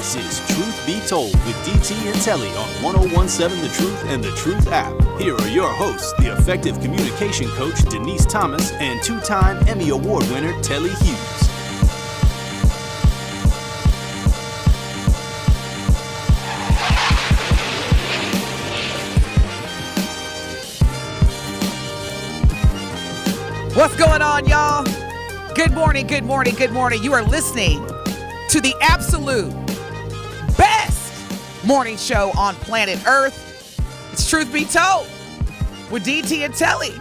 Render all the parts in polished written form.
This is Truth Be Told with DT&Telly on 1017 The Truth and The Truth app. Here are your hosts, the effective communication coach Denise Thomas and two-time Emmy Award winner Tellin Hits. What's going on, y'all? Good morning, good morning, good morning. You are listening to the absolute best morning show on planet Earth. It's Truth Be Told with DT&Telly.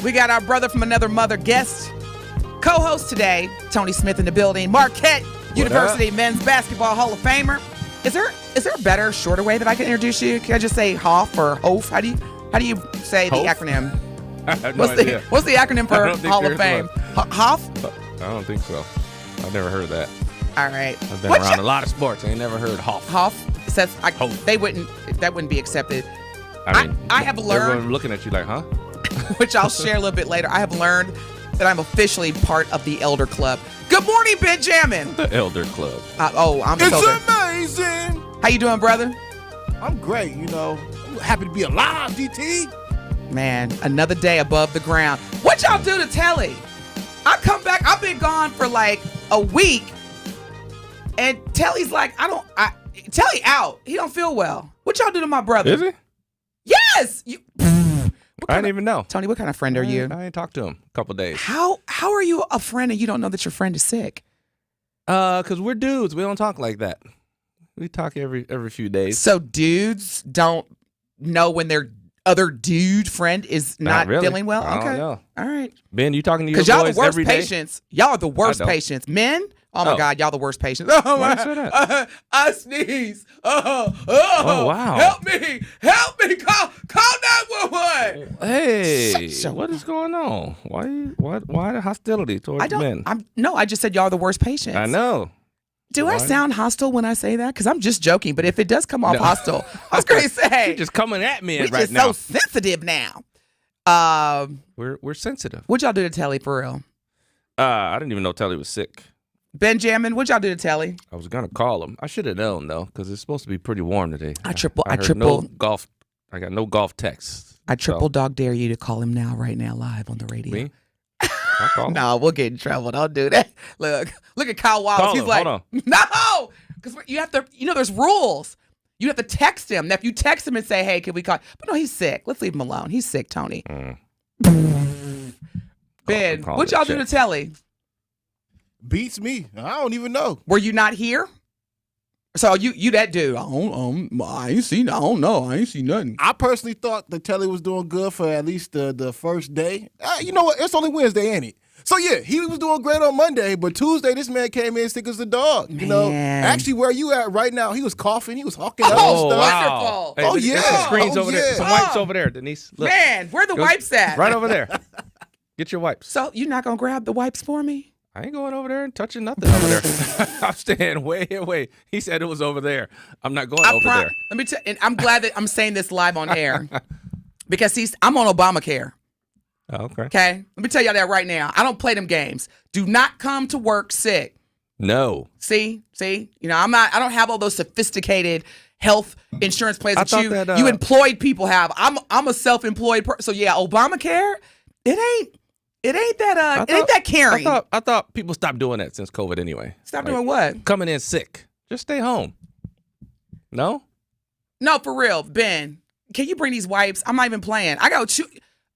We got our brother from another mother guest, co-host today, Tony Smith in the building, Marquette University men's basketball Hall of Famer. Is there a better, shorter way that I can introduce you? Can I just say Hoff or Hof? How do you say the acronym? I have no idea. What's the acronym for Hall of Fame? Hoff? I don't think so. I've never heard that. All right. I've been around a lot of sports. I ain't never heard Hoff. Hoff says that wouldn't be accepted. I have learned. Everyone looking at you like, huh? Which I'll share a little bit later. I have learned that I'm officially part of the Elder Club. Good morning, Benjamin. The Elder Club. It's amazing. How you doing, brother? I'm great. I'm happy to be alive, DT. Man, another day above the ground. What y'all do to Telly? I come back. I've been gone for like a week, and Telly's like, Telly out. He don't feel well. What y'all do to my brother? Is he? Yes. I didn't even know. Tony, what kind of friend are you? I ain't talked to him a couple days. How are you a friend and you don't know that your friend is sick? Because we're dudes. We don't talk like that. We talk every few days. So dudes don't know when their other dude friend is not really. feeling well? I Okay. don't know. All right. Ben, you talking to your boys y'all the worst every day? patients. Y'all are the worst patients. Men? Oh my God, y'all the worst patients. Oh Why my! you say that? I sneeze. Oh, wow! Help me! Call 911. Hey, So what is going on? Why the hostility towards men? I just said y'all are the worst patients. I know. Do I sound hostile when I say that? Because I'm just joking. But if it does come off hostile, I was going to say you're just coming at me we're right just now. so sensitive now. We're sensitive. What'd y'all do to Telly for real? I didn't even know Telly was sick. Benjamin, what'd y'all do to Telly? I was gonna call him. I should have known though, because it's supposed to be pretty warm today. I got no golf texts. I triple dog dare you to call him now, right now, live on the radio. Me? I'll call him. No, we'll get in trouble. Don't do that. Look at Kyle Wallace. Call He's him. like, Hold no, because you have to. There's rules. You have to text him. Now, if you text him and say, "Hey, can we call?" But no, he's sick. Let's leave him alone. He's sick, Tony. Ben, what y'all do to Telly? Beats me. I don't even know. Were you not here? So you that dude? I ain't seen. I don't know. I ain't seen nothing. I personally thought that Telly was doing good for at least the first day. You know what? It's only Wednesday, ain't it? So yeah, he was doing great on Monday, but Tuesday this man came in sick as a dog. Actually, where you at right now? He was coughing. He was hawking up and stuff. Wow. Wonderful. Hey, there's some screens over there. Some wipes over there, Denise. Look. Man, where the wipes at? Right over there. Get your wipes. So you're not gonna grab the wipes for me? I ain't going over there and touching nothing over there. I'm staying way away. He said it was over there. I'm not going over there. Let me tell. And I'm glad that I'm saying this live on air because I'm on Obamacare. Oh, okay. Okay. Let me tell y'all that right now. I don't play them games. Do not come to work sick. No. See. I don't have all those sophisticated health insurance plans that you employed people have. I'm a self-employed person. So yeah, Obamacare. It ain't that caring. I thought people stopped doing that since COVID anyway. Stop doing what? Coming in sick. Just stay home. No? No, for real. Ben, can you bring these wipes? I'm not even playing. I got to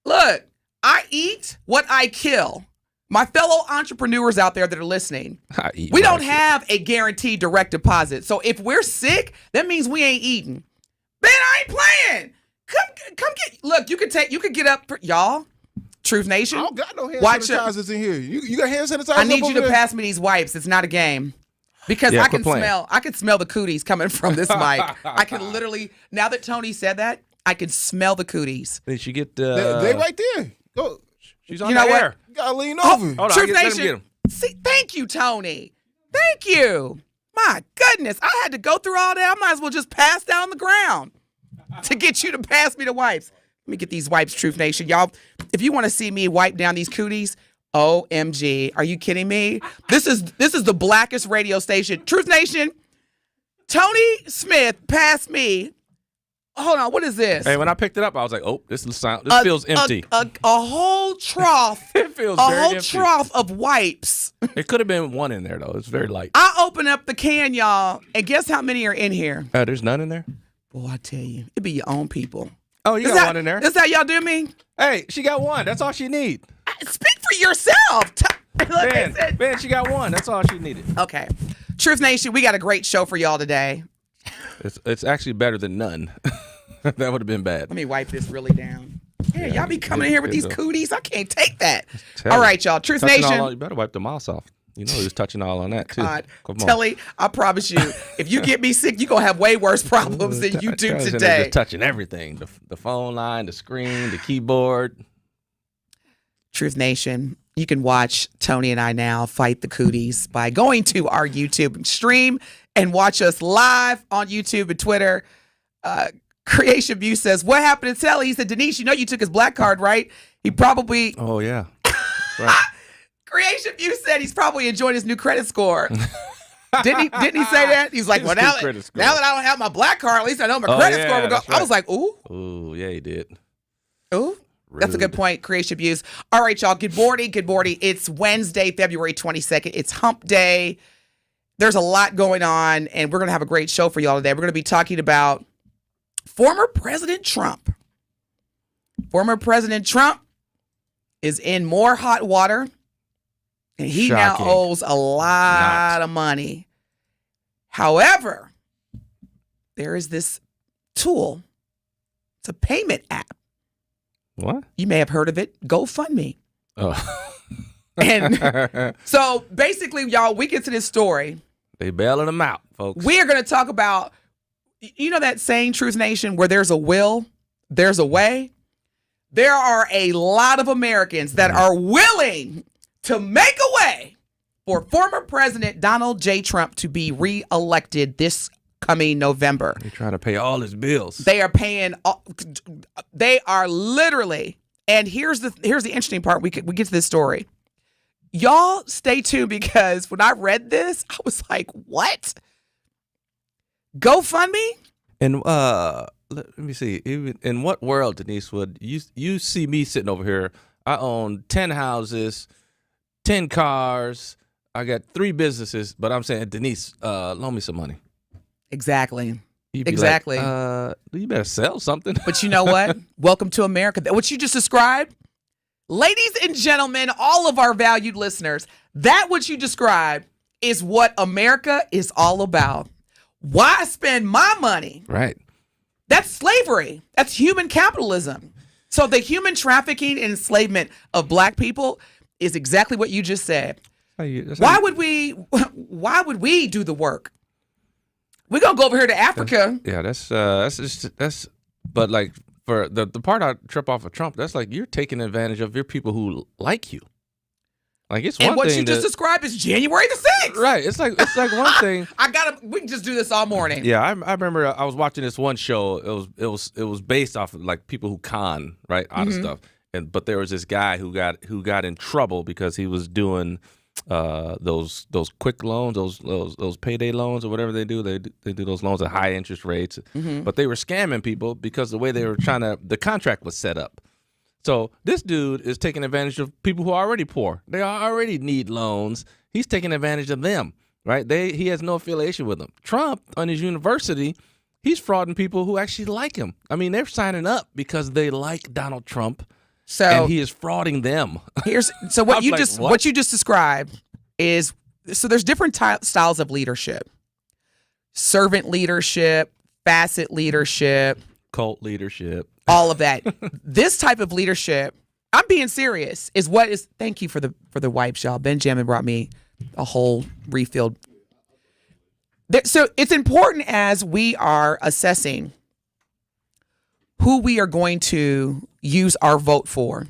look, I eat what I kill. My fellow entrepreneurs out there that are listening, we don't have a guaranteed direct deposit. So if we're sick, that means we ain't eating. Ben, I ain't playing. Come get, look, you could get up for y'all. Truth Nation. I don't got no hand sanitizers in here. You got hand sanitizers? I need you to pass me these wipes. It's not a game. Because I can smell the cooties coming from this mic. I can literally, now that Tony said that, I can smell the cooties. Did she get they right there. Go. She's on the air. You gotta lean over. Hold on, Truth let him Nation. get him. See, thank you, Tony. Thank you. My goodness, I had to go through all that. I might as well just pass down the ground to get you to pass me the wipes. Let me get these wipes, Truth Nation. Y'all, if you want to see me wipe down these cooties, OMG. Are you kidding me? This is the blackest radio station. Truth Nation, Tony Smith passed me. Hold on, what is this? Hey, when I picked it up, I was like, "Oh, this feels empty." A whole trough. It feels a very whole empty. trough of wipes. It could have been one in there though. It's very light. I open up the can, y'all, and guess how many are in here? There's none in there. Boy, I tell you, it be your own people. Oh, you got one in there. This how y'all do me? Hey, she got one. That's all she need. Speak for yourself. Ben, she got one. That's all she needed. Okay. Truth Nation, we got a great show for y'all today. It's actually better than none. That would have been bad. Let me wipe this really down. Yeah, y'all be coming in here with these cooties. I can't take that. All right, y'all. Truth Nation. You better wipe the mouse off. You know he was touching all on that, too. God. Come on. Telly, I promise you, if you get me sick, you're going to have way worse problems than you do today. Just touching everything. The phone line, the screen, the keyboard. Truth Nation, you can watch Tony and I now fight the cooties by going to our YouTube stream and watch us live on YouTube and Twitter. Creation View says, what happened to Telly? He said, Denise, you know you took his black card, right? He probably... Oh, yeah. Right. Creation View said he's probably enjoying his new credit score. Didn't he say that? He's like, well, now that I don't have my black card, at least I know my credit score will go. Right. I was like, ooh. Ooh, yeah, he did. Ooh. Rude. That's a good point, Creation Views. All right, y'all. Good morning. Good morning. It's Wednesday, February 22nd. It's hump day. There's a lot going on, and we're going to have a great show for y'all today. We're going to be talking about former President Trump. Former President Trump is in more hot water, and he now owes a lot of money. However, there is this tool. It's a payment app. What? You may have heard of it. GoFundMe. Oh. And so basically, y'all, we get to this story. They bailing them out, folks. We are going to talk about, you know that saying, Truth Nation, where there's a will, there's a way. There are a lot of Americans that are willing to make a way for former President Donald J. Trump to be reelected this coming November. They're trying to pay all his bills. They are paying. They are literally. And here's the interesting part. We get to this story. Y'all stay tuned, because when I read this, I was like, "What? GoFundMe?" And let me see. In what world, Denise, would you see me sitting over here? I own 10 houses, 10 cars. I got 3 businesses, but I'm saying, Denise, loan me some money. Exactly. Exactly. Like, you better sell something. But you know what? Welcome to America. What you just described, ladies and gentlemen, all of our valued listeners, that what you described is what America is all about. Why spend my money? Right. That's slavery. That's human capitalism. So the human trafficking and enslavement of black people is exactly what you just said. Why would we do the work? We're going to go over here to Africa. Yeah, that's but like for the part I trip off of Trump, that's like you're taking advantage of your people who like you. Like it's one thing. And what you just described is January the 6th. Right. It's like one thing. We can just do this all morning. Yeah, I remember I was watching this one show. It was based off of like people who con, right, out of stuff. But there was this guy who got in trouble because he was doing those quick loans, those payday loans or whatever they do. They do those loans at high interest rates. But they were scamming people because the way they were the contract was set up. So this dude is taking advantage of people who are already poor. They already need loans. He's taking advantage of them, right? He has no affiliation with them. Trump, on his university, he's frauding people who actually like him. I mean, they're signing up because they like Donald Trump. So, and he is frauding them. What you just described is, so there's different styles of leadership. Servant leadership, facet leadership, cult leadership, all of that. This type of leadership, I'm being serious, is what is. Thank you for the wipes, y'all. Benjamin brought me a whole refilled. So it's important as we are assessing who we are going to use our vote for.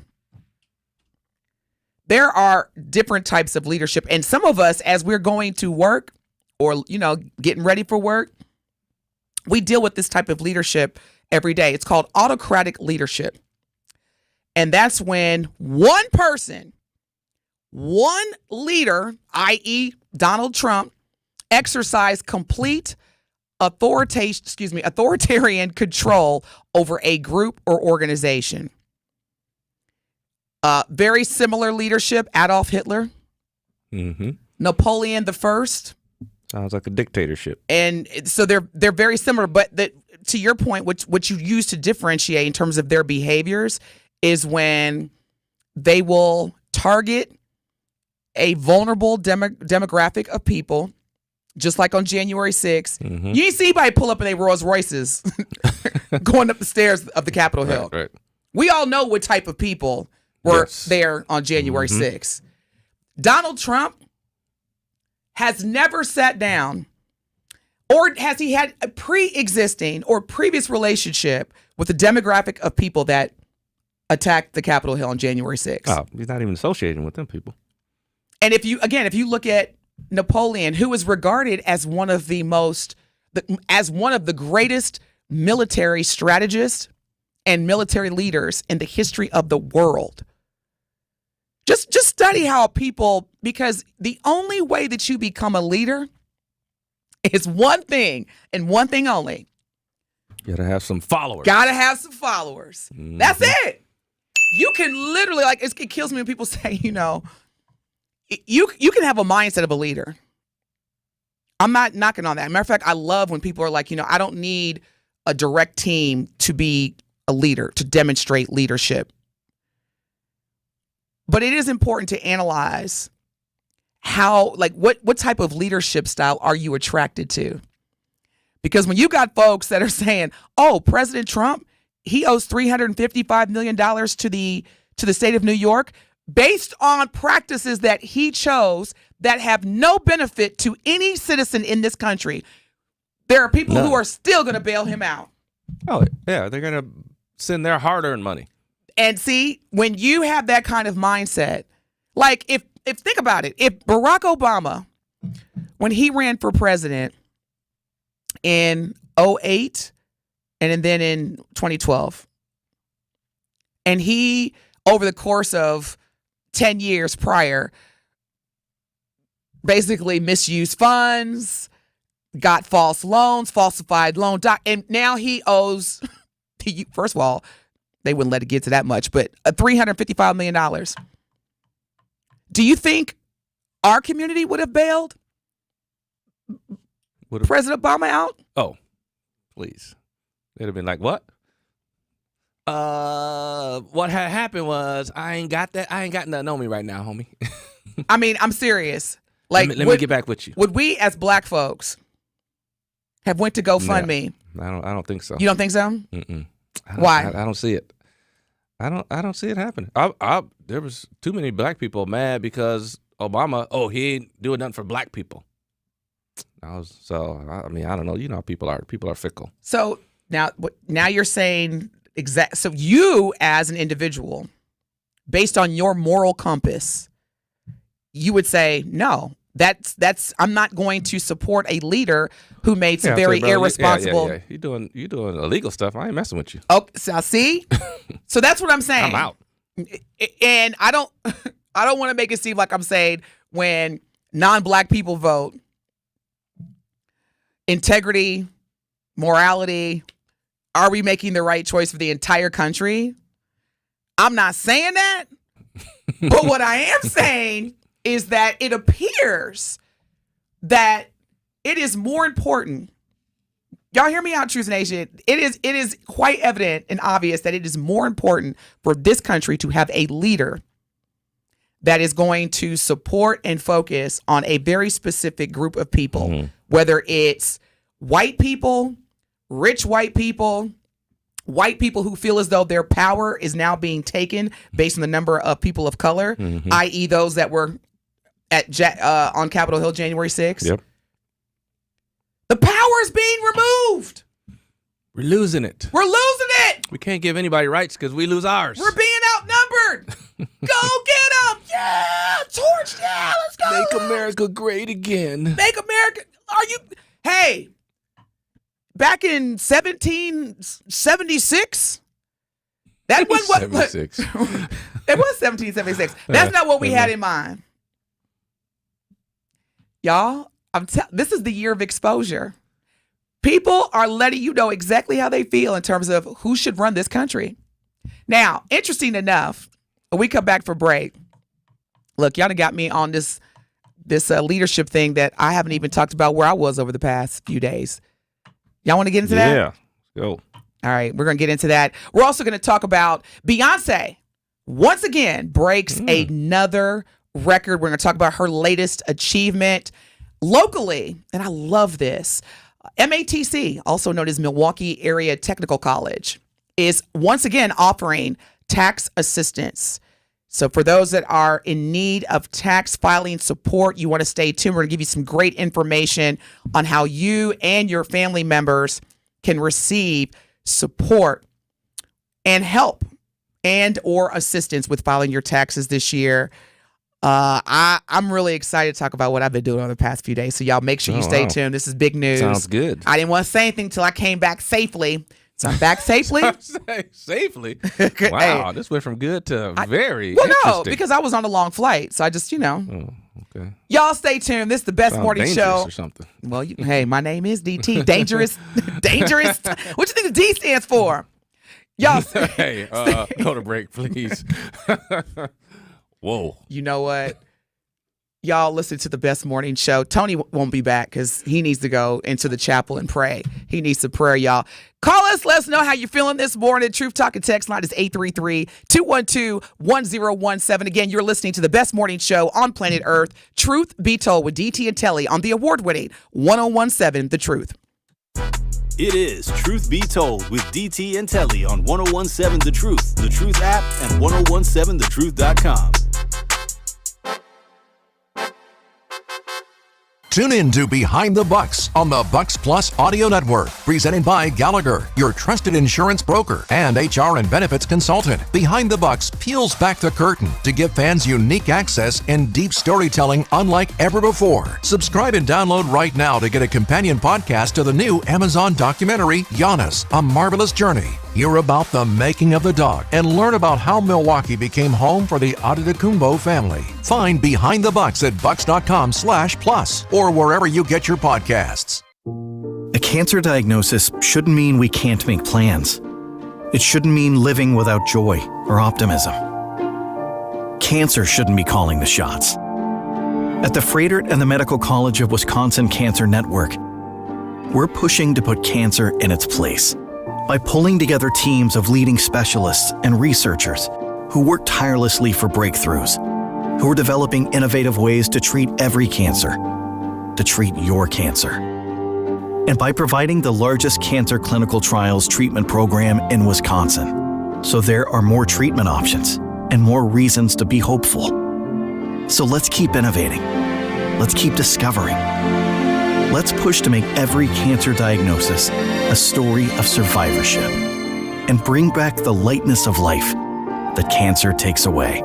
There are different types of leadership. And some of us, as we're going to work or, getting ready for work, we deal with this type of leadership every day. It's called autocratic leadership. And that's when one person, one leader, i.e. Donald Trump, exercise complete authoritarian control over a group or organization. Very similar leadership, Adolf Hitler, Napoleon the First. Sounds like a dictatorship. And so they're very similar, but to your point, what you use to differentiate in terms of their behaviors is when they will target a vulnerable demographic of people, just like on January 6th. You ain't see anybody pull up in their Rolls Royces going up the stairs of the Capitol Hill. Right. We all know what type of people were there on January 6th. Donald Trump has never sat down, or has he had a pre-existing or previous relationship with the demographic of people that attacked the Capitol Hill on January 6th. Oh, he's not even associating with them people. And if you look at Napoleon, who is regarded as one of the greatest military strategists and military leaders in the history of the world. Just study how people, because the only way that you become a leader is one thing and one thing only. You gotta have some followers. That's it. You can literally, like, it kills me when people say, you can have a mindset of a leader. I'm not knocking on that. Matter of fact, I love when people are like, I don't need a direct team to be a leader, to demonstrate leadership. But it is important to analyze how, like, what type of leadership style are you attracted to? Because when you got folks that are saying, oh, President Trump, he owes $355 million to the state of New York based on practices that he chose that have no benefit to any citizen in this country. There are people who are still going to bail him out. Oh, yeah, they're going to send their hard-earned money. And see, when you have that kind of mindset, like if think about it, if Barack Obama, when he ran for president in 2008 and then in 2012, and he, over the course of 10 years prior, basically misused funds, got false loans, falsified loan and now he owes, first of all, they wouldn't let it get to that much, but $355 million. Do you think our community would have bailed President Obama out? Oh, please. They'd have been like, what? What had happened was I ain't got nothing on me right now, homie. I mean, I'm serious. Like, let me get back with you. Would we as black folks have went to GoFundMe? No, I don't think so. You don't think so? Mm-mm. Why? I don't see it. I don't see it happening. There was too many black people mad because Obama, he ain't doing nothing for black people. I don't know. You know how people are. People are fickle. So now you're saying so you as an individual, based on your moral compass, you would say, no, that's I'm not going to support a leader who made some very irresponsible. Yeah. You doing illegal stuff. I ain't messing with you. Oh, so see? So that's what I'm saying. I'm out. And I don't want to make it seem like I'm saying when non-black people vote, integrity, morality, are we making the right choice for the entire country? I'm not saying that. But what I am saying is that it appears that it is more important. Y'all hear me out, Truth Nation. It is quite evident and obvious that it is more important for this country to have a leader that is going to support and focus on a very specific group of people, whether it's white people, rich white people who feel as though their power is now being taken based on the number of people of color, i.e. those that were on Capitol Hill January 6th. Yep. The power is being removed. We're losing it. We can't give anybody rights because we lose ours. We're being outnumbered. Go get them. Yeah. Torch. Yeah. Let's go. Make America great again. Make America. Hey, back in 1776, that wasn't what. 76. It was 1776. That's not what we had in mind. Y'all, this is the year of exposure. People are letting you know exactly how they feel in terms of who should run this country. Now, interesting enough, when we come back for break, look, y'all done got me on this leadership thing that I haven't even talked about where I was over the past few days. Y'all want to get into that? Yeah. Go. All right, we're going to get into that. We're also going to talk about Beyonce once again breaks another record. We're going to talk about her latest achievement locally, and I love this. MATC, also known as Milwaukee Area Technical College, is once again offering tax assistance. So for those that are in need of tax filing support, you want to stay tuned. We're going to give you some great information on how you and your family members can receive support and help and or assistance with filing your taxes this year. I'm really excited to talk about what I've been doing over the past few days. So y'all make sure you stay tuned. This is big news. Sounds good. I didn't want to say anything until I came back safely. So I'm back safely. Safely? Wow, this went from good to very interesting. No, because I was on a long flight. So I just, Oh, okay. Y'all stay tuned. This is the best morning show. Or something. Well, hey, my name is DT. Dangerous. Dangerous. What you think the D stands for? Y'all Hey, go to break, please. Whoa. You know what? Y'all listen to the best morning show. Tony won't be back because he needs to go into the chapel and pray. He needs some prayer, y'all. Call us. Let us know how you're feeling this morning. Truth Talk and text line is 833-212-1017. Again, you're listening to the best morning show on planet Earth. Truth Be Told with DT&Telly on the award-winning 1017 The Truth. It is Truth Be Told with DT&Telly on 1017 The Truth app, and 1017thetruth.com. Tune in to Behind the Bucks on the Bucks Plus Audio Network, presented by Gallagher, your trusted insurance broker and HR and benefits consultant. Behind the Bucks peels back the curtain to give fans unique access and deep storytelling unlike ever before. Subscribe and download right now to get a companion podcast to the new Amazon documentary, Giannis, A Marvelous Journey. Hear about the making of the dog and learn about how Milwaukee became home for the Adetokounmpo family. Find Behind the Bucks at bucks.com/plus or wherever you get your podcasts. A cancer diagnosis shouldn't mean we can't make plans. It shouldn't mean living without joy or optimism. Cancer shouldn't be calling the shots. At the Froedtert and the Medical College of Wisconsin Cancer Network, we're pushing to put cancer in its place by pulling together teams of leading specialists and researchers who work tirelessly for breakthroughs, who are developing innovative ways to treat every cancer, to treat your cancer. And by providing the largest cancer clinical trials treatment program in Wisconsin, so there are more treatment options and more reasons to be hopeful. So let's keep innovating. Let's keep discovering. Let's push to make every cancer diagnosis a story of survivorship and bring back the lightness of life that cancer takes away.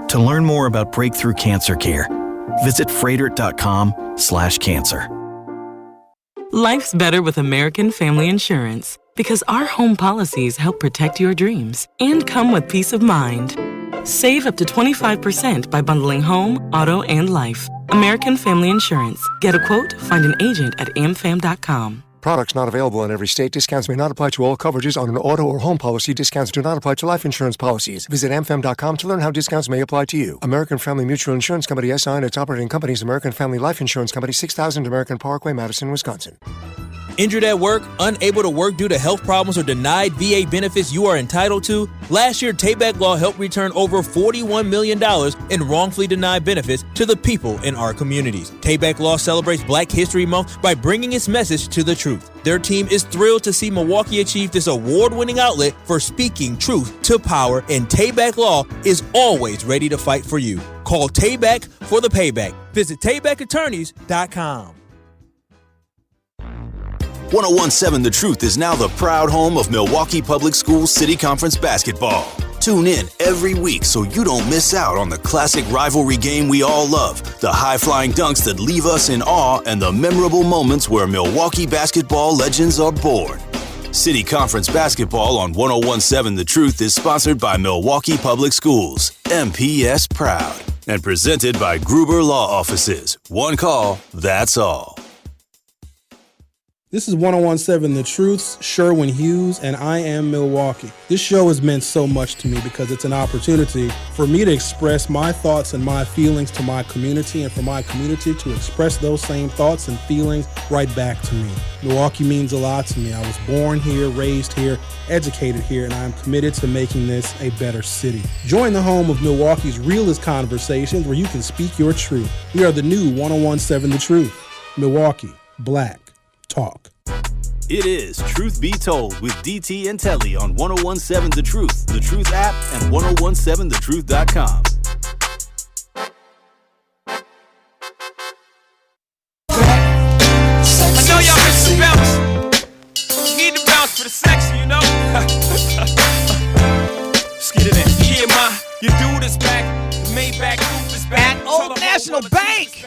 To learn more about breakthrough cancer care, visit Froedtert.com/cancer. Life's better with American Family Insurance because our home policies help protect your dreams and come with peace of mind. Save up to 25% by bundling home, auto, and life. American Family Insurance. Get a quote, find an agent at amfam.com. Products not available in every state. Discounts may not apply to all coverages on an auto or home policy. Discounts do not apply to life insurance policies. Visit amfam.com to learn how discounts may apply to you. American Family Mutual Insurance Company, SI, and its operating companies, American Family Life Insurance Company, 6000 American Parkway, Madison, Wisconsin. Injured at work, unable to work due to health problems, or denied VA benefits you are entitled to? Last year, Tayback Law helped return over $41 million in wrongfully denied benefits to the people in our communities. Tayback Law celebrates Black History Month by bringing its message to the truth. Their team is thrilled to see Milwaukee achieve this award-winning outlet for speaking truth to power, and Tayback Law is always ready to fight for you. Call Tayback for the payback. Visit TaybackAttorneys.com. 1017 The Truth is now the proud home of Milwaukee Public Schools City Conference basketball. Tune in every week so you don't miss out on the classic rivalry game we all love, the high-flying dunks that leave us in awe, and the memorable moments where Milwaukee basketball legends are born. City Conference basketball on 1017 The Truth is sponsored by Milwaukee Public Schools, MPS proud, and presented by Gruber Law Offices. One call, that's all. This is 1017 The Truth's Sherwin Hughes, and I am Milwaukee. This show has meant so much to me because it's an opportunity for me to express my thoughts and my feelings to my community, and for my community to express those same thoughts and feelings right back to me. Milwaukee means a lot to me. I was born here, raised here, educated here, and I am committed to making this a better city. Join the home of Milwaukee's realest conversations where you can speak your truth. We are the new 1017 The Truth. Milwaukee, Black Talk. It is Truth Be Told with DT&Telly on 1017 The Truth app, and 1017thetruth.com. I know y'all miss the bounce. You need to bounce for the section, you know? Just get it in. Yeah, ma, your dude is back. The Maybach roof is back. At Old National Bank,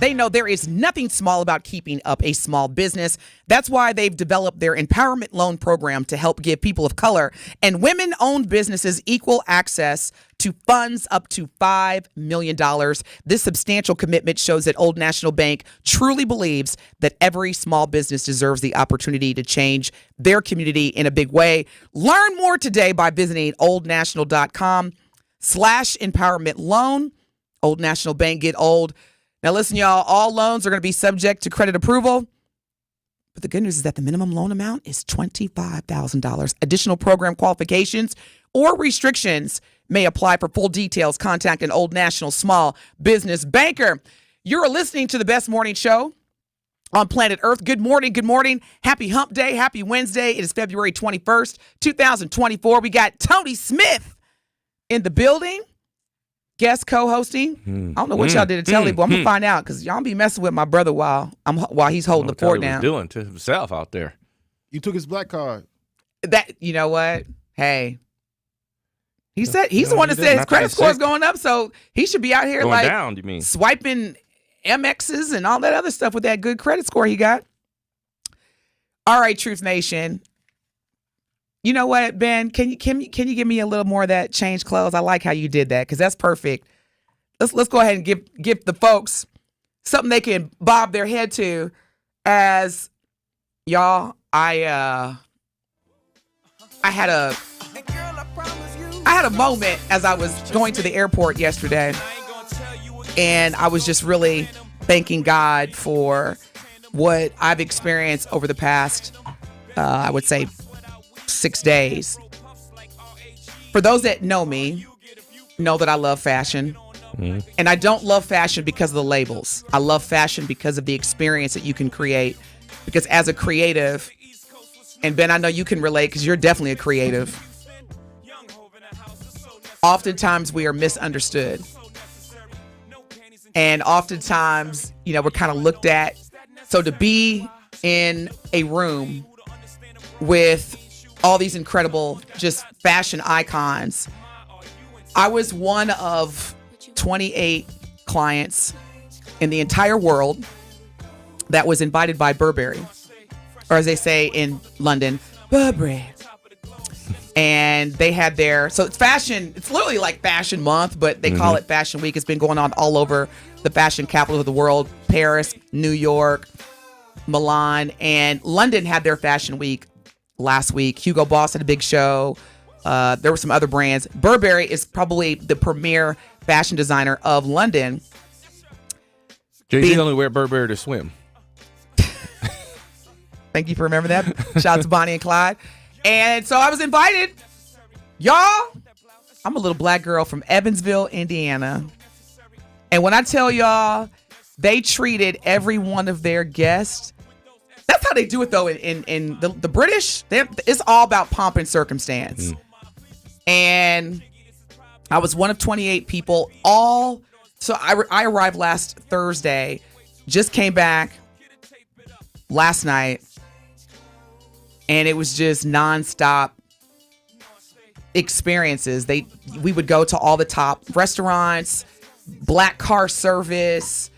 they know there is nothing small about keeping up a small business. That's why they've developed their empowerment loan program to help give people of color and women-owned businesses equal access to funds up to $5 million. This substantial commitment shows that Old National Bank truly believes that every small business deserves the opportunity to change their community in a big way. Learn more today by visiting oldnational.com/empowerment loan. Old National Bank, get old. Now, listen, y'all, all loans are going to be subject to credit approval. But the good news is that the minimum loan amount is $25,000. Additional program qualifications or restrictions may apply. For full details, contact an Old National Small Business Banker. You're listening to the best morning show on planet Earth. Good morning. Good morning. Happy hump day. Happy Wednesday. It is February 21st, 2024. We got Tony Smith in the building. Guest co-hosting. I don't know what y'all did to Telly, but I'm gonna find out because y'all be messing with my brother while he's holding the fort down. Doing to himself out there. You took his black card. That, you know what? Hey, he said he's the one that said his credit score is going up, so he should be out here going like down. You mean swiping MXs and all that other stuff with that good credit score he got. All right, Truth Nation. You know what, Ben? Can you give me a little more of that change clothes? I like how you did that because that's perfect. Let's go ahead and give the folks something they can bob their head to. As y'all, I had a moment as I was going to the airport yesterday, and I was just really thanking God for what I've experienced over the past, I would say, 6 days. For those that know me, know that I love fashion. And I don't love fashion because of the labels. I love fashion because of the experience that you can create. Because as a creative, and Ben, I know you can relate because you're definitely a creative. Oftentimes we are misunderstood. And oftentimes, we're kind of looked at. So to be in a room with all these incredible just fashion icons. I was one of 28 clients in the entire world that was invited by Burberry, or as they say in London, Burberry. And they had so it's fashion, it's literally like Fashion Month, but they call it Fashion Week. It's been going on all over the fashion capitals of the world, Paris, New York, Milan, and London had their Fashion Week last week. Hugo Boss had a big show. There were some other brands. Burberry is probably the premier fashion designer of London. Jay-Z only wear Burberry to swim. Thank you for remembering that. Shout out to Bonnie and Clyde. And so I was invited. Y'all, I'm a little black girl from Evansville, Indiana. And when I tell y'all, they treated every one of their guests. That's how they do it, though. In the British, it's all about pomp and circumstance. And I was one of 28 people. So I arrived last Thursday, just came back last night, and it was just nonstop experiences. We would go to all the top restaurants, black car service.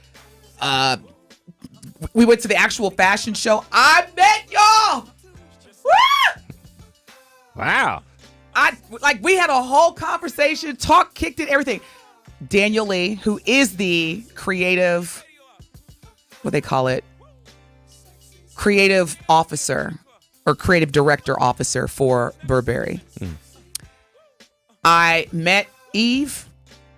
We went to the actual fashion show. I met y'all. Woo! Wow. We had a whole conversation, kicked it, everything. Daniel Lee, who is the creative, what they call it, creative officer or creative director officer for Burberry. I met Eve.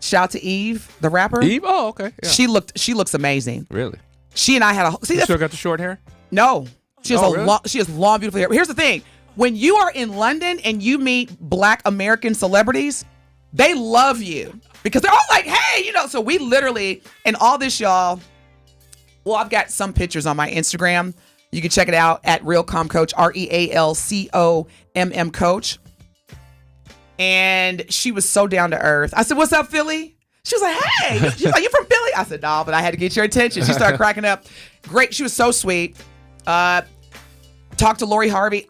Shout out to Eve, the rapper. Eve? Oh, okay. Yeah. She looks amazing. Really? She and I had a... See, you still got the short hair? No. She has really? she has long, beautiful hair. Here's the thing. When you are in London and you meet Black American celebrities, they love you because they're all like, hey, so we literally, and all this, y'all, well, I've got some pictures on my Instagram. You can check it out at Realcomm Coach, RealComm Coach. And she was so down to earth. I said, what's up, Philly? She was like, hey. She's like, you from Philly? I said, no, but I had to get your attention. She started cracking up. Great. She was so sweet. Talked to Lori Harvey.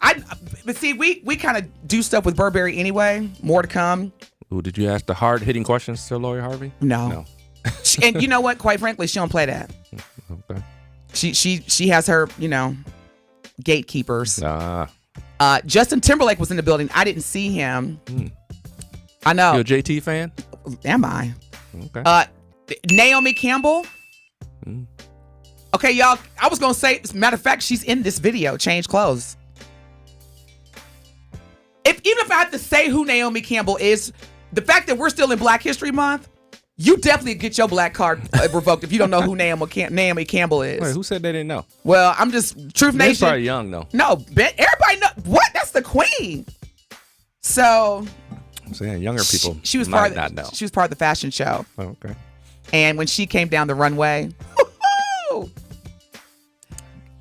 But see, we kind of do stuff with Burberry anyway. More to come. Ooh, did you ask the hard-hitting questions to Lori Harvey? No. And you know what? Quite frankly, she don't play that. Okay. She has her, gatekeepers. Justin Timberlake was in the building. I didn't see him. I know. You a JT fan? Am I? Okay. Naomi Campbell. Okay, y'all. I was gonna say, as a matter of fact, she's in this video. Change clothes. Even if I have to say who Naomi Campbell is, the fact that we're still in Black History Month, you definitely get your black card revoked if you don't know who Naomi Campbell is. Wait, who said they didn't know? Well, I'm just Truth Nation. She's probably young though. No, everybody know what? That's the queen. So I'm saying younger people she was might not know. She was part of the fashion show. Oh, okay. And when she came down the runway,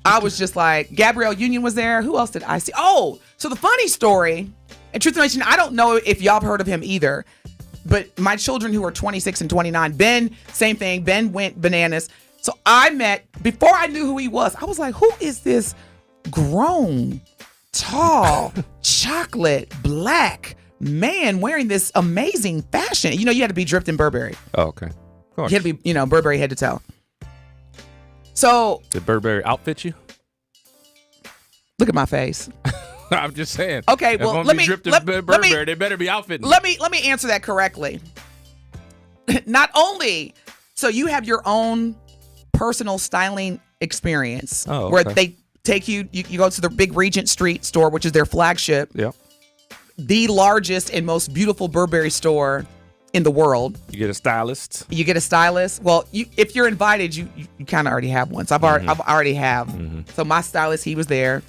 I was just like, Gabrielle Union was there. Who else did I see? Oh, so the funny story, and Truth Nation, I don't know if y'all have heard of him either, but my children who are 26 and 29, Ben, same thing. Ben went bananas. So before I knew who he was, I was like, who is this grown, tall, chocolate, black man wearing this amazing fashion? You had to be dripped in Burberry. Oh, okay. Of course. You had to be, Burberry head to toe. So did Burberry outfit you? Look at my face. I'm just saying. Okay, well, let me Burberry, they better be outfitting. Let me answer that correctly. Not only, so you have your own personal styling experience where they take you go to the big Regent Street store, which is their flagship. Yep. The largest and most beautiful Burberry store in the world. You get a stylist. Well, if you're invited, you kind of already have one. So I've already have. So my stylist, he was there,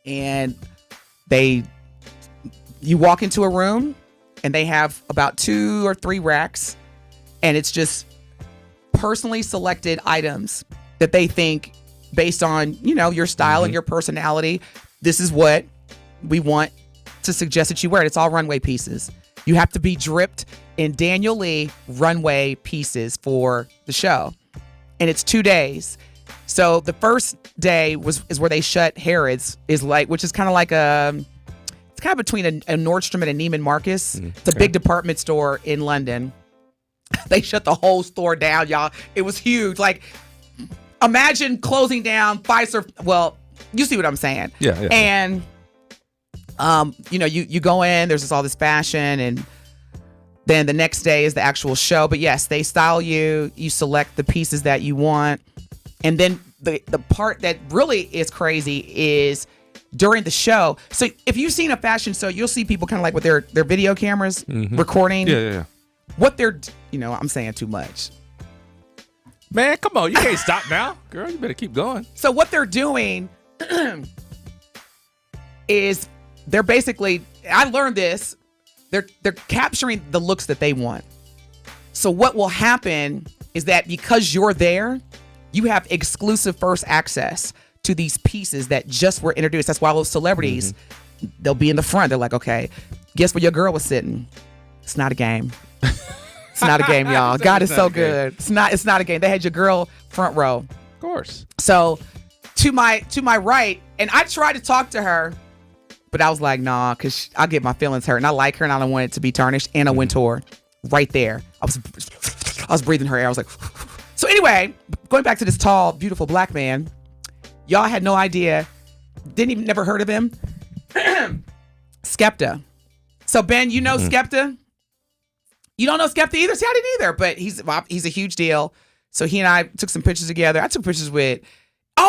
and you walk into a room, and they have about 2 or 3 racks, and it's just personally selected items that they think, based on your style and your personality, this is what we want to suggest that you wear it. It's all runway pieces. You have to be dripped in Daniel Lee runway pieces for the show. And it's 2 days. So the first day is where they shut Harrods, which is kind of like it's kind of between a Nordstrom and a Neiman Marcus. It's a big department store in London. They shut the whole store down, y'all. It was huge. Like, imagine closing down Pfizer. Well, you see what I'm saying. Yeah. And you go in, there's all this fashion, and then the next day is the actual show. But yes, they style you, you select the pieces that you want. And then the part that really is crazy is during the show. So if you've seen a fashion show, you'll see people kind of like with their video cameras recording. Yeah. What they're, I'm saying too much. Man, come on. You can't stop now. Girl, you better keep going. So what they're doing is they're basically, I learned this, they're capturing the looks that they want. So what will happen is that because you're there, you have exclusive first access to these pieces that just were introduced. That's why those celebrities, they'll be in the front. They're like, okay, guess where your girl was sitting? It's not a game. It's not a game, y'all. God is so good. It's not a game. They had your girl front row. Of course. So to my right, and I tried to talk to her, but I was like, nah, because I'll get my feelings hurt. And I like her, and I don't want it to be tarnished. And I went to her right there. I was breathing her air. I was like, so anyway, going back to this tall, beautiful black man, y'all had no idea, never heard of him. Skepta. So Ben, you know Skepta? You don't know Skepta either? See, I didn't either, but he's a huge deal. So he and I took some pictures together. I took pictures with,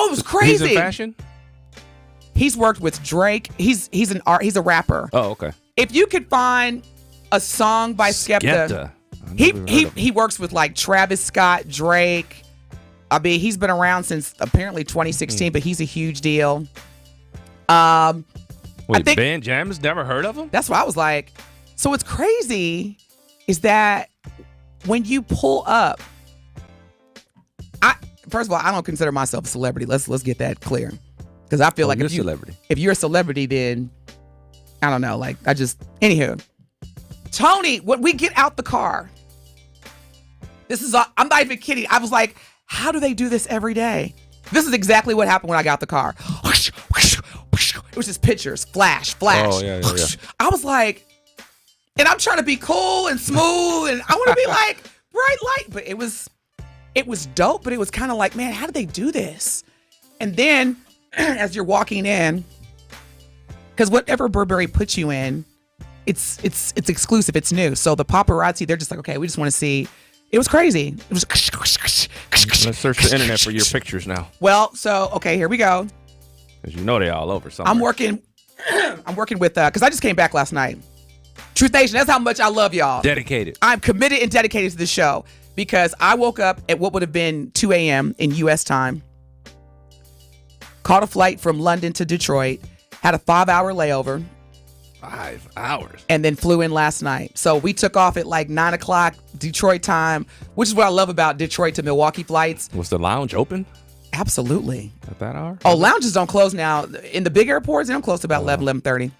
Oh, it was crazy. He's in fashion? He's worked with Drake. He's a rapper. Oh, okay. If you could find a song by Skepta. He works with like Travis Scott, Drake. I mean, he's been around since apparently 2016, but he's a huge deal. Wait, Benjamin's never heard of him? That's what I was like. So what's crazy is that when you pull up, first of all, I don't consider myself a celebrity. Let's get that clear, because I feel like if you're a celebrity, then I don't know. Like anywho, Tony, when we get out the car, I'm not even kidding. I was like, how do they do this every day? This is exactly what happened when I got out the car. It was just pictures, flash. Oh, yeah. I was like, and I'm trying to be cool and smooth, and I want to be like bright light, but it was dope, but it was kind of like, man, how did they do this? And then as you're walking in, because whatever Burberry puts you in, it's exclusive, it's new. So the paparazzi, they're just like, okay, we just want to see. It was crazy. It was. Let's search the internet for your pictures now. Well, so okay, here we go. Because you know they all over somewhere. I'm working with because I just came back last night. Truth Nation, that's how much I love y'all. Dedicated. I'm committed and dedicated to the show because I woke up at what would have been 2 a.m. in U.S. time, caught a flight from London to Detroit, had a 5-hour layover. 5 hours. And then flew in last night. So we took off at like 9 o'clock Detroit time, which is what I love about Detroit to Milwaukee flights. Was the lounge open? Absolutely. At that hour? Oh, lounges don't close now. In the big airports, they don't close till about 11:30.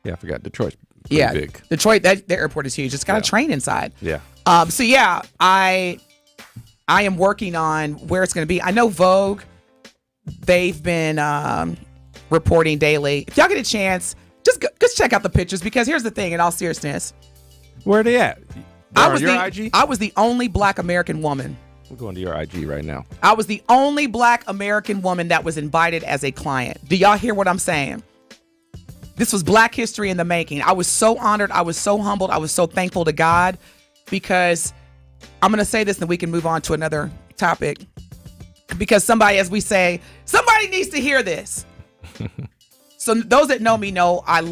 Yeah, I forgot. Detroit's pretty big. Detroit, their airport is huge. It's got a train inside. Yeah. So yeah, I am working on where it's going to be. I know Vogue, they've been reporting daily. If y'all get a chance, just check out the pictures, because here's the thing, in all seriousness. Where are they at? I was the only Black American woman. We're going to your IG right now. I was the only Black American woman that was invited as a client. Do y'all hear what I'm saying? This was Black history in the making. I was so honored. I was so humbled. I was so thankful to God, because I'm going to say this and then we can move on to another topic, because somebody, as we say, somebody needs to hear this. So those that know me know I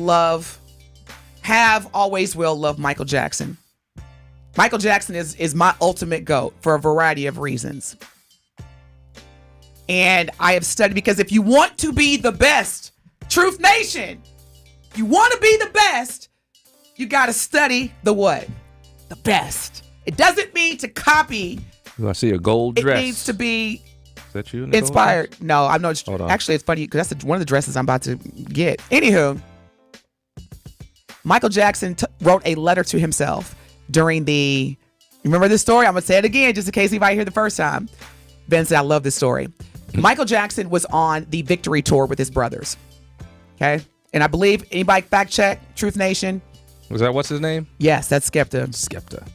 always will love Michael Jackson. Michael Jackson is my ultimate GOAT for a variety of reasons. And I have studied, because if you want to be the best, Truth Nation, you want to be the best, you got to study the what? The best. It doesn't mean to copy. I see a gold dress. It needs to be that you inspired. No, I'm not. Actually, it's funny because that's one of the dresses I'm about to get. Anywho, Michael Jackson wrote a letter to himself during the. Remember this story? I'm gonna say it again just in case anybody heard the first time. Ben said, "I love this story." Michael Jackson was on the Victory Tour with his brothers. Okay, and I believe anybody fact check Truth Nation. Was that what's his name? Yes, that's Skepta.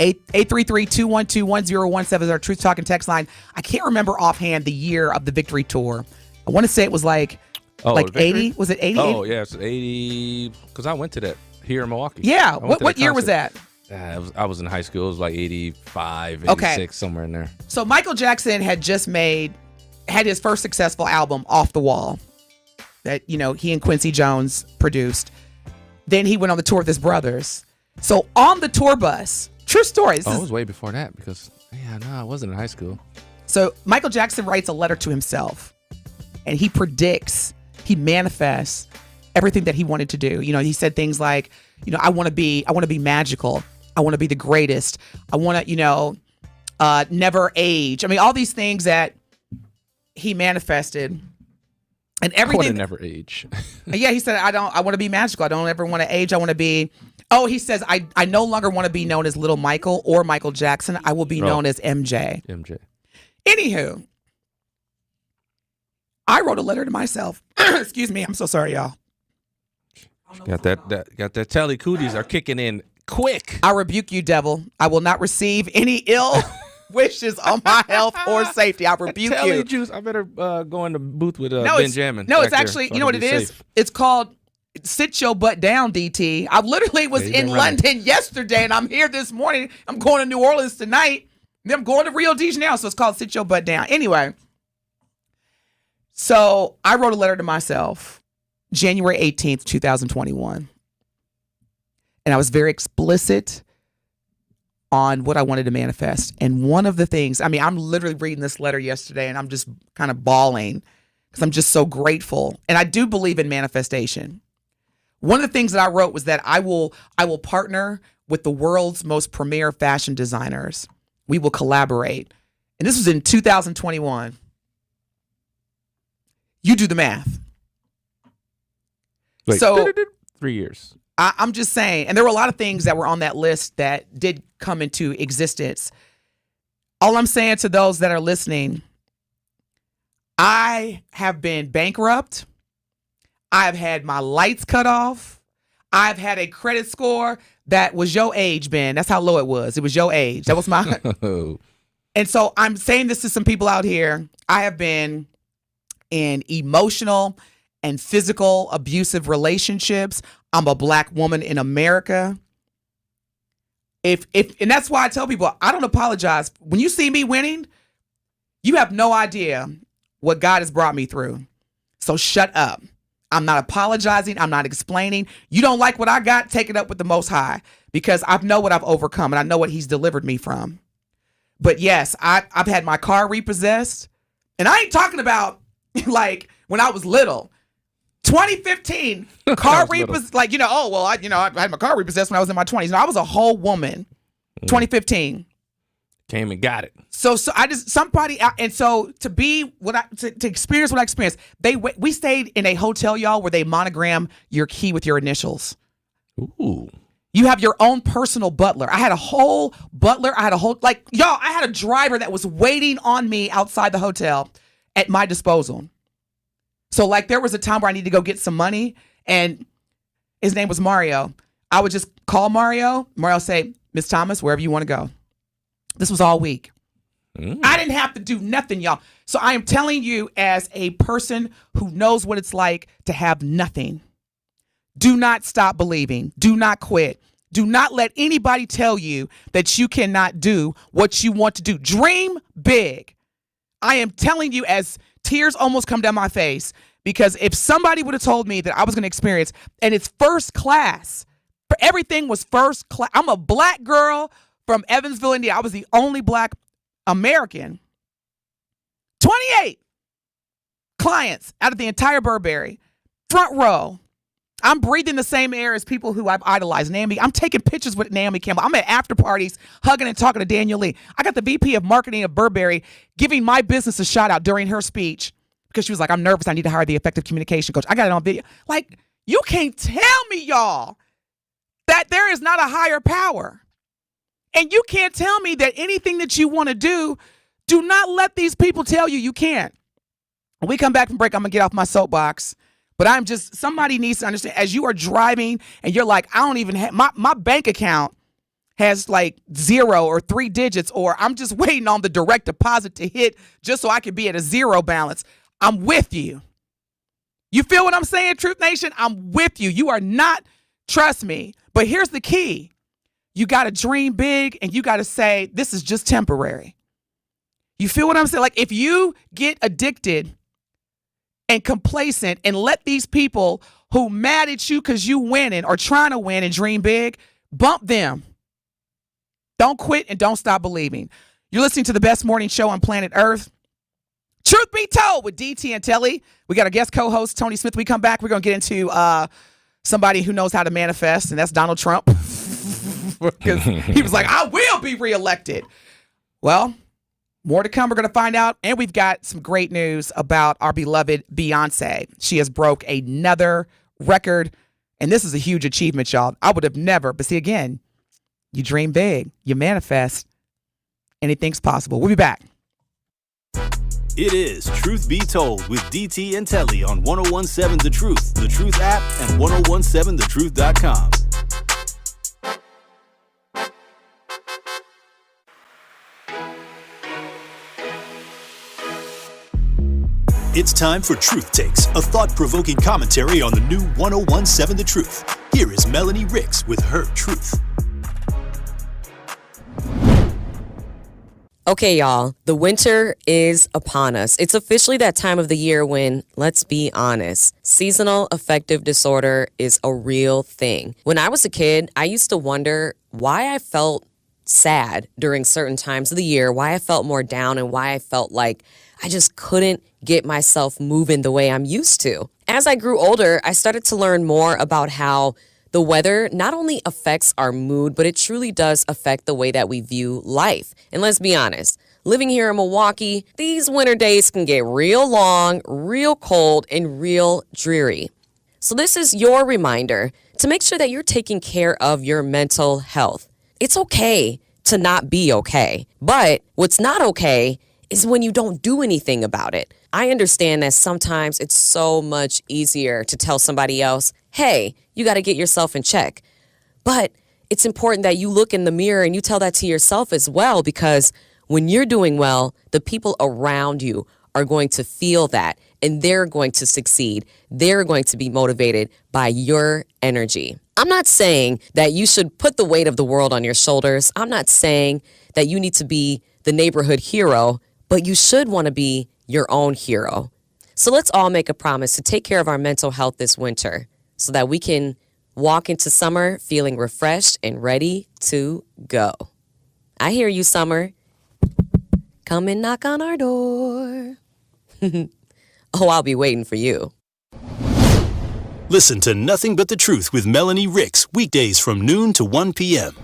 833-212-1017 is our Truth Talking text line. I can't remember offhand the year of the Victory Tour. I want to say it was like 80. Was it 80? Oh, yeah, it's 80. Because I went to that here in Milwaukee. Yeah. What year was that? I was in high school. It was like 85, 86, somewhere in there. So Michael Jackson had his first successful album, Off the Wall, that, he and Quincy Jones produced. Then he went on the tour with his brothers. So on the tour bus, true story. It was way before that, because I wasn't in high school. So Michael Jackson writes a letter to himself, and he predicts, he manifests everything that he wanted to do. He said things like, I want to be magical. I want to be the greatest. I want to, never age. I mean, all these things that he manifested. And everything. I want to never age. Yeah, he said, I want to be magical. I don't ever want to age. I want to be. He says, I no longer want to be known as Little Michael or Michael Jackson. I will be known as MJ. Anywho, I wrote a letter to myself. Excuse me. I'm so sorry, y'all. Got that Telly cooties are kicking in quick. I rebuke you, devil. I will not receive any ill wishes on my health or safety. I rebuke Telly you. Juice. I better go in the booth with Benjamin. No, it's actually, you know what it is? Safe. It's called Sit Your Butt Down, DT. I literally was in London yesterday, and I'm here this morning. I'm going to New Orleans tonight. Then I'm going to Rio de Janeiro, so it's called Sit Your Butt Down. Anyway, So I wrote a letter to myself January 18th, 2021. And I was very explicit on what I wanted to manifest. And one of the things, I mean, I'm literally reading this letter yesterday and I'm just kind of bawling because I'm just so grateful. And I do believe in manifestation. One of the things that I wrote was that I will partner with the world's most premier fashion designers. We will collaborate. And this was in 2021. You do the math. Wait, so 3 years. I'm just saying, and there were a lot of things that were on that list that did come into existence. All I'm saying to those that are listening, I have been bankrupt. I've had my lights cut off. I've had a credit score that was your age, Ben. That's how low it was. It was your age. That was my. And so I'm saying this to some people out here. I have been in emotional and physical abusive relationships. I'm a Black woman in America. And that's why I tell people, I don't apologize. When you see me winning, you have no idea what God has brought me through. So shut up. I'm not apologizing. I'm not explaining. You don't like what I got, take it up with the Most High, because I know what I've overcome and I know what He's delivered me from. But yes, I've had my car repossessed. And I ain't talking about like when I was little. 2015, car repossessed, like, I had my car repossessed when I was in my 20s. No, I was a whole woman. 2015. Came and got it. So I just, somebody, and so to experience what I experienced, we stayed in a hotel, y'all, where they monogram your key with your initials. Ooh. You have your own personal butler. I had a whole butler. I had a driver that was waiting on me outside the hotel at my disposal. So like there was a time where I needed to go get some money and his name was Mario. I would just call Mario. Mario would say, Miss Thomas, wherever you want to go. This was all week. I didn't have to do nothing, y'all. So I am telling you as a person who knows what it's like to have nothing. Do not stop believing. Do not quit. Do not let anybody tell you that you cannot do what you want to do. Dream big. I am telling you as tears almost come down my face, because if somebody would have told me that I was going to experience, and it's first class, everything was first class. I'm a Black girl from Evansville, Indiana. I was the only Black American. 28 clients out of the entire Burberry. Front row. I'm breathing the same air as people who I've idolized. Naomi, I'm taking pictures with Naomi Campbell. I'm at after parties, hugging and talking to Daniel Lee. I got the VP of marketing of Burberry giving my business a shout out during her speech because she was like, I'm nervous. I need to hire the effective communication coach. I got it on video. Like, you can't tell me, y'all, that there is not a higher power. And you can't tell me that anything that you want to do not let these people tell you you can't. When we come back from break, I'm going to get off my soapbox. But somebody needs to understand, as you are driving and you're like, I don't even have, my bank account has like 0 or 3 digits, or I'm just waiting on the direct deposit to hit just so I can be at a 0 balance. I'm with you. You feel what I'm saying, Truth Nation? I'm with you. You are not, trust me. But here's the key. You got to dream big and you got to say, this is just temporary. You feel what I'm saying? Like if you get addicted and complacent and let these people who mad at you because you winning or trying to win and dream big, bump them. Don't quit and don't stop believing. You're listening to the best morning show on planet Earth. Truth Be Told with DT&Telly. We got our guest co-host, Tony Smith. We come back, we're going to get into somebody who knows how to manifest, and that's Donald Trump. Because he was like, I will be reelected. Well, more to come. We're going to find out. And we've got some great news about our beloved Beyonce. She has broke another record. And this is a huge achievement, y'all. I would have never. But see, again, you dream big. You manifest. Anything's possible. We'll be back. It is Truth Be Told with DT&Telly on 1017 The Truth, The Truth app, and 1017thetruth.com. It's time for Truth Takes, a thought-provoking commentary on the new 1017 The Truth. Here is Melanie Ricks with her truth. Okay, y'all, the winter is upon us. It's officially that time of the year when, let's be honest, seasonal affective disorder is a real thing. When I was a kid, I used to wonder why I felt sad during certain times of the year, why I felt more down, and why I felt like I just couldn't get myself moving the way I'm used to. As I grew older, I started to learn more about how the weather not only affects our mood, but it truly does affect the way that we view life. And let's be honest, living here in Milwaukee, these winter days can get real long, real cold, and real dreary. So this is your reminder to make sure that you're taking care of your mental health. It's okay to not be okay, but what's not okay is when you don't do anything about it. I understand that sometimes it's so much easier to tell somebody else, hey, you got to get yourself in check. But it's important that you look in the mirror and you tell that to yourself as well, because when you're doing well, the people around you are going to feel that and they're going to succeed. They're going to be motivated by your energy. I'm not saying that you should put the weight of the world on your shoulders. I'm not saying that you need to be the neighborhood hero, but you should want to be your own hero. So let's all make a promise to take care of our mental health this winter so that we can walk into summer feeling refreshed and ready to go. I hear you, Summer. Come and knock on our door. Oh, I'll be waiting for you. Listen to Nothing But the Truth with Melanie Ricks, weekdays from noon to 1 p.m.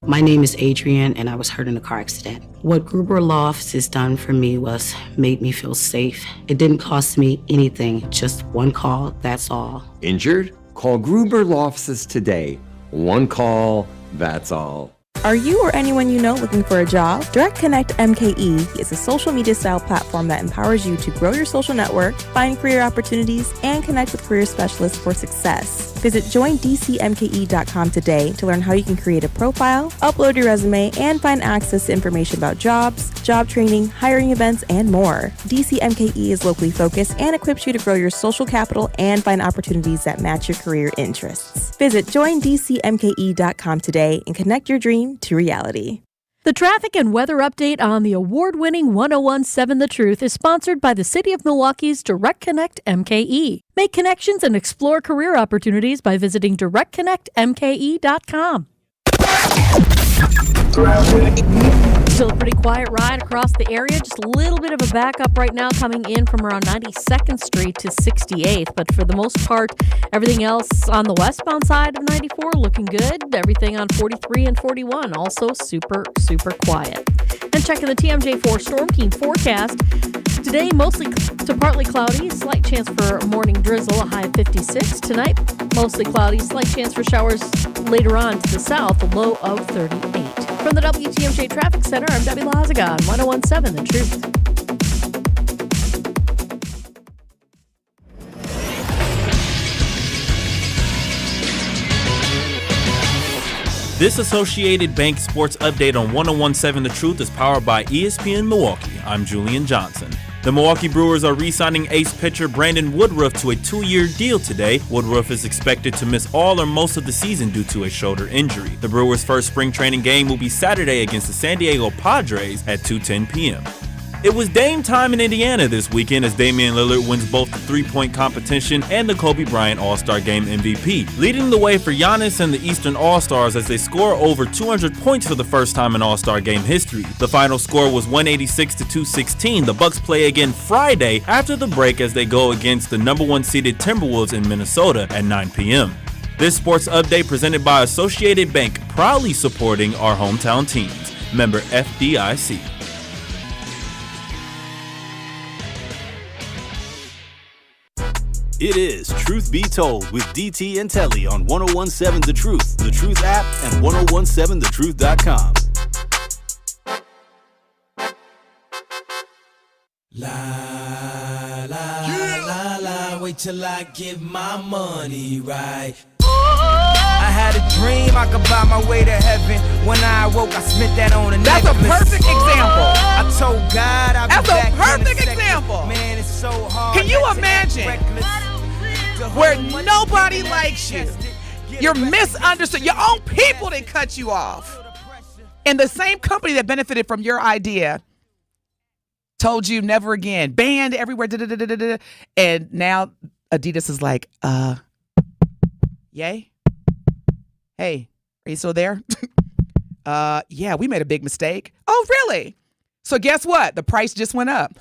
My name is Adrienne, and I was hurt in a car accident. What Gruber Lofts has done for me was made me feel safe. It didn't cost me anything, just one call, that's all. Injured? Call Gruber Lofts today. One call, that's all. Are you or anyone you know looking for a job? Direct Connect MKE is a social media style platform that empowers you to grow your social network, find career opportunities, and connect with career specialists for success. Visit joindcmke.com today to learn how you can create a profile, upload your resume, and find access to information about jobs, job training, hiring events, and more. DCMKE is locally focused and equips you to grow your social capital and find opportunities that match your career interests. Visit joindcmke.com today and connect your dream to reality. The traffic and weather update on the award-winning 1017 The Truth is sponsored by the City of Milwaukee's Direct Connect MKE. Make connections and explore career opportunities by visiting directconnectmke.com. Still a pretty quiet ride across the area. Just a little bit of a backup right now coming in from around 92nd Street to 68th. But for the most part, everything else on the westbound side of 94 looking good. Everything on 43 and 41 also super, super quiet. And checking the TMJ4 Storm Team forecast. Today, mostly to partly cloudy, slight chance for morning drizzle, a high of 56. Tonight, mostly cloudy, slight chance for showers later on to the south, a low of 38. From the WTMJ Traffic Center, I'm Debbie Lazaga on 1017 The Truth. This Associated Bank Sports Update on 1017 The Truth is powered by ESPN Milwaukee. I'm Julian Johnson. The Milwaukee Brewers are re-signing ace pitcher Brandon Woodruff to a 2-year deal today. Woodruff is expected to miss all or most of the season due to a shoulder injury. The Brewers' first spring training game will be Saturday against the San Diego Padres at 2:10 p.m. It was Dame time in Indiana this weekend as Damian Lillard wins both the three-point competition and the Kobe Bryant All-Star Game MVP, leading the way for Giannis and the Eastern All-Stars as they score over 200 points for the first time in All-Star Game history. The final score was 186-216. The Bucks play again Friday after the break as they go against the number 1 seeded Timberwolves in Minnesota at 9 p.m. This sports update presented by Associated Bank, proudly supporting our hometown teams. Member FDIC. It is Truth Be Told with DT&Telly on 1017 The Truth, The Truth app, and 1017thetruth.com. La la la la, wait till I get my money right. I had a dream I could buy my way to heaven. When I awoke, I spent that on a That's necklace. a perfect example. I told God I'll be That's back a perfect in a example. Man, it's so hard. Can you imagine where nobody likes you? You're misunderstood. Your own people didn't cut you off. And the same company that benefited from your idea told you never again, banned everywhere, and now Adidas is like, yay? Hey, are you still there? Yeah, we made a big mistake. Oh, really? So guess what? The price just went up.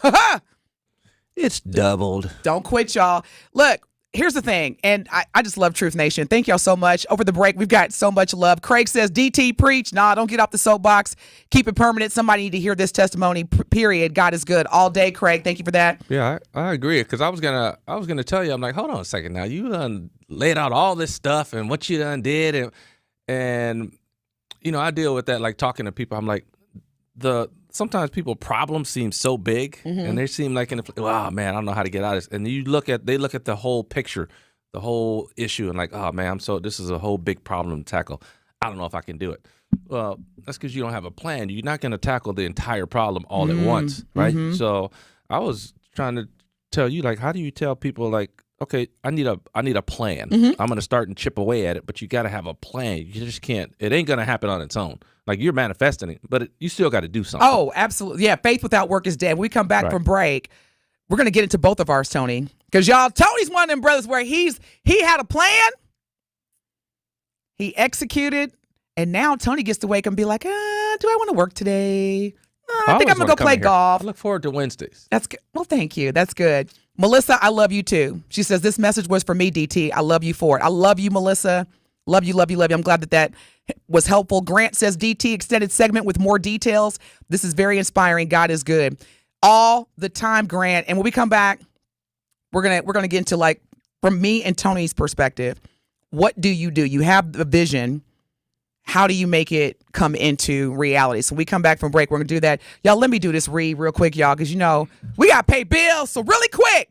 It's doubled. Don't quit, y'all. Look, here's the thing, and I just love Truth Nation. Thank y'all so much. Over the break, we've got so much love. Craig says, DT, preach. Nah, don't get off the soapbox. Keep it permanent. Somebody need to hear this testimony, period. God is good all day, Craig. Thank you for that. Yeah, I agree. Because I was gonna tell you, I'm like, hold on a second now. You done laid out all this stuff and what you done did, and you know, I deal with that, like talking to people. I'm like, sometimes people problems seem so big, and they seem like, oh man, I don't know how to get out of this. And they look at the whole picture, the whole issue, and like, oh man, this is a whole big problem to tackle. I don't know if I can do it. Well, that's because you don't have a plan. You're not going to tackle the entire problem all at once, right? So I was trying to tell you, like, how do you tell people, like, okay, I need a plan. I'm going to start and chip away at it, but you got to have a plan. You just can't. It ain't going to happen on its own. Like, you're manifesting it, but you still got to do something. Oh, absolutely. Yeah, faith without work is dead. When we come back from break, we're going to get into both of ours, Tony. Because, y'all, Tony's one of them brothers where he had a plan, he executed, and now Tony gets to wake up and be like, do I want to work today? I think I'm going to go play golf. I look forward to Wednesdays. That's good. Well, thank you. That's good. Melissa, I love you too. She says, this message was for me, DT. I love you for it. I love you, Melissa. Love you, love you, love you. I'm glad that was helpful. Grant says, DT, extended segment with more details. This is very inspiring. God is good. All the time, Grant. And when we come back, we're gonna get into, like, from me and Tony's perspective, what do? You have the vision. How do you make it come into reality? So we come back from break. We're going to do that. Y'all, let me do this real quick, y'all, because, you know, we got to pay bills. So really quick,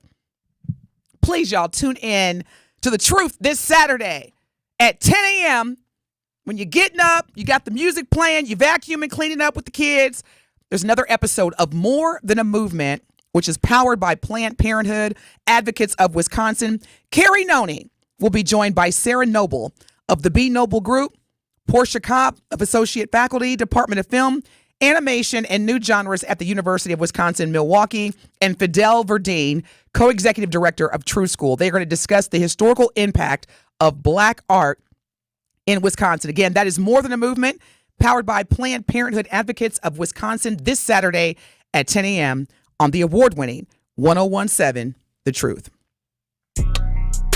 please, y'all, tune in to The Truth this Saturday at 10 a.m. When you're getting up, you got the music playing, you vacuuming, cleaning up with the kids. There's another episode of More Than a Movement, which is powered by Planned Parenthood Advocates of Wisconsin. Carrie Noni will be joined by Sarah Noble of the B Noble Group, Portia Kopp of Associate Faculty, Department of Film, Animation, and New Genres at the University of Wisconsin-Milwaukee, and Fidel Verdeen, Co-Executive Director of True School. They're going to discuss the historical impact of Black art in Wisconsin. Again, that is More Than a Movement, powered by Planned Parenthood Advocates of Wisconsin, this Saturday at 10 a.m. on the award-winning 1017 The Truth.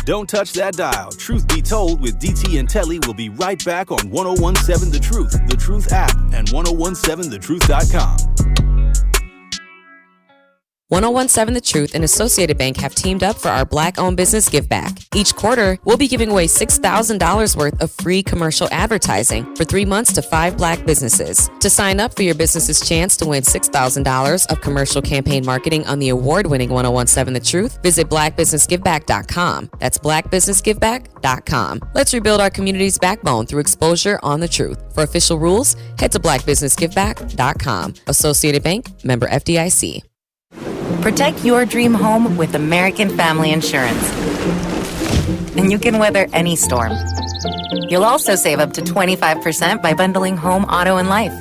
Don't touch that dial. Truth Be Told with DT&Telly will be right back on 1017 The Truth app, and 1017thetruth.com. 1017 The Truth and Associated Bank have teamed up for our Black-owned business give back. Each quarter, we'll be giving away $6,000 worth of free commercial advertising for 3 months to 5 Black businesses. To sign up for your business's chance to win $6,000 of commercial campaign marketing on the award-winning 1017 The Truth, visit blackbusinessgiveback.com. That's blackbusinessgiveback.com. Let's rebuild our community's backbone through exposure on the truth. For official rules, head to blackbusinessgiveback.com. Associated Bank, member FDIC. Protect your dream home with American Family Insurance. And you can weather any storm. You'll also save up to 25% by bundling home, auto, and life.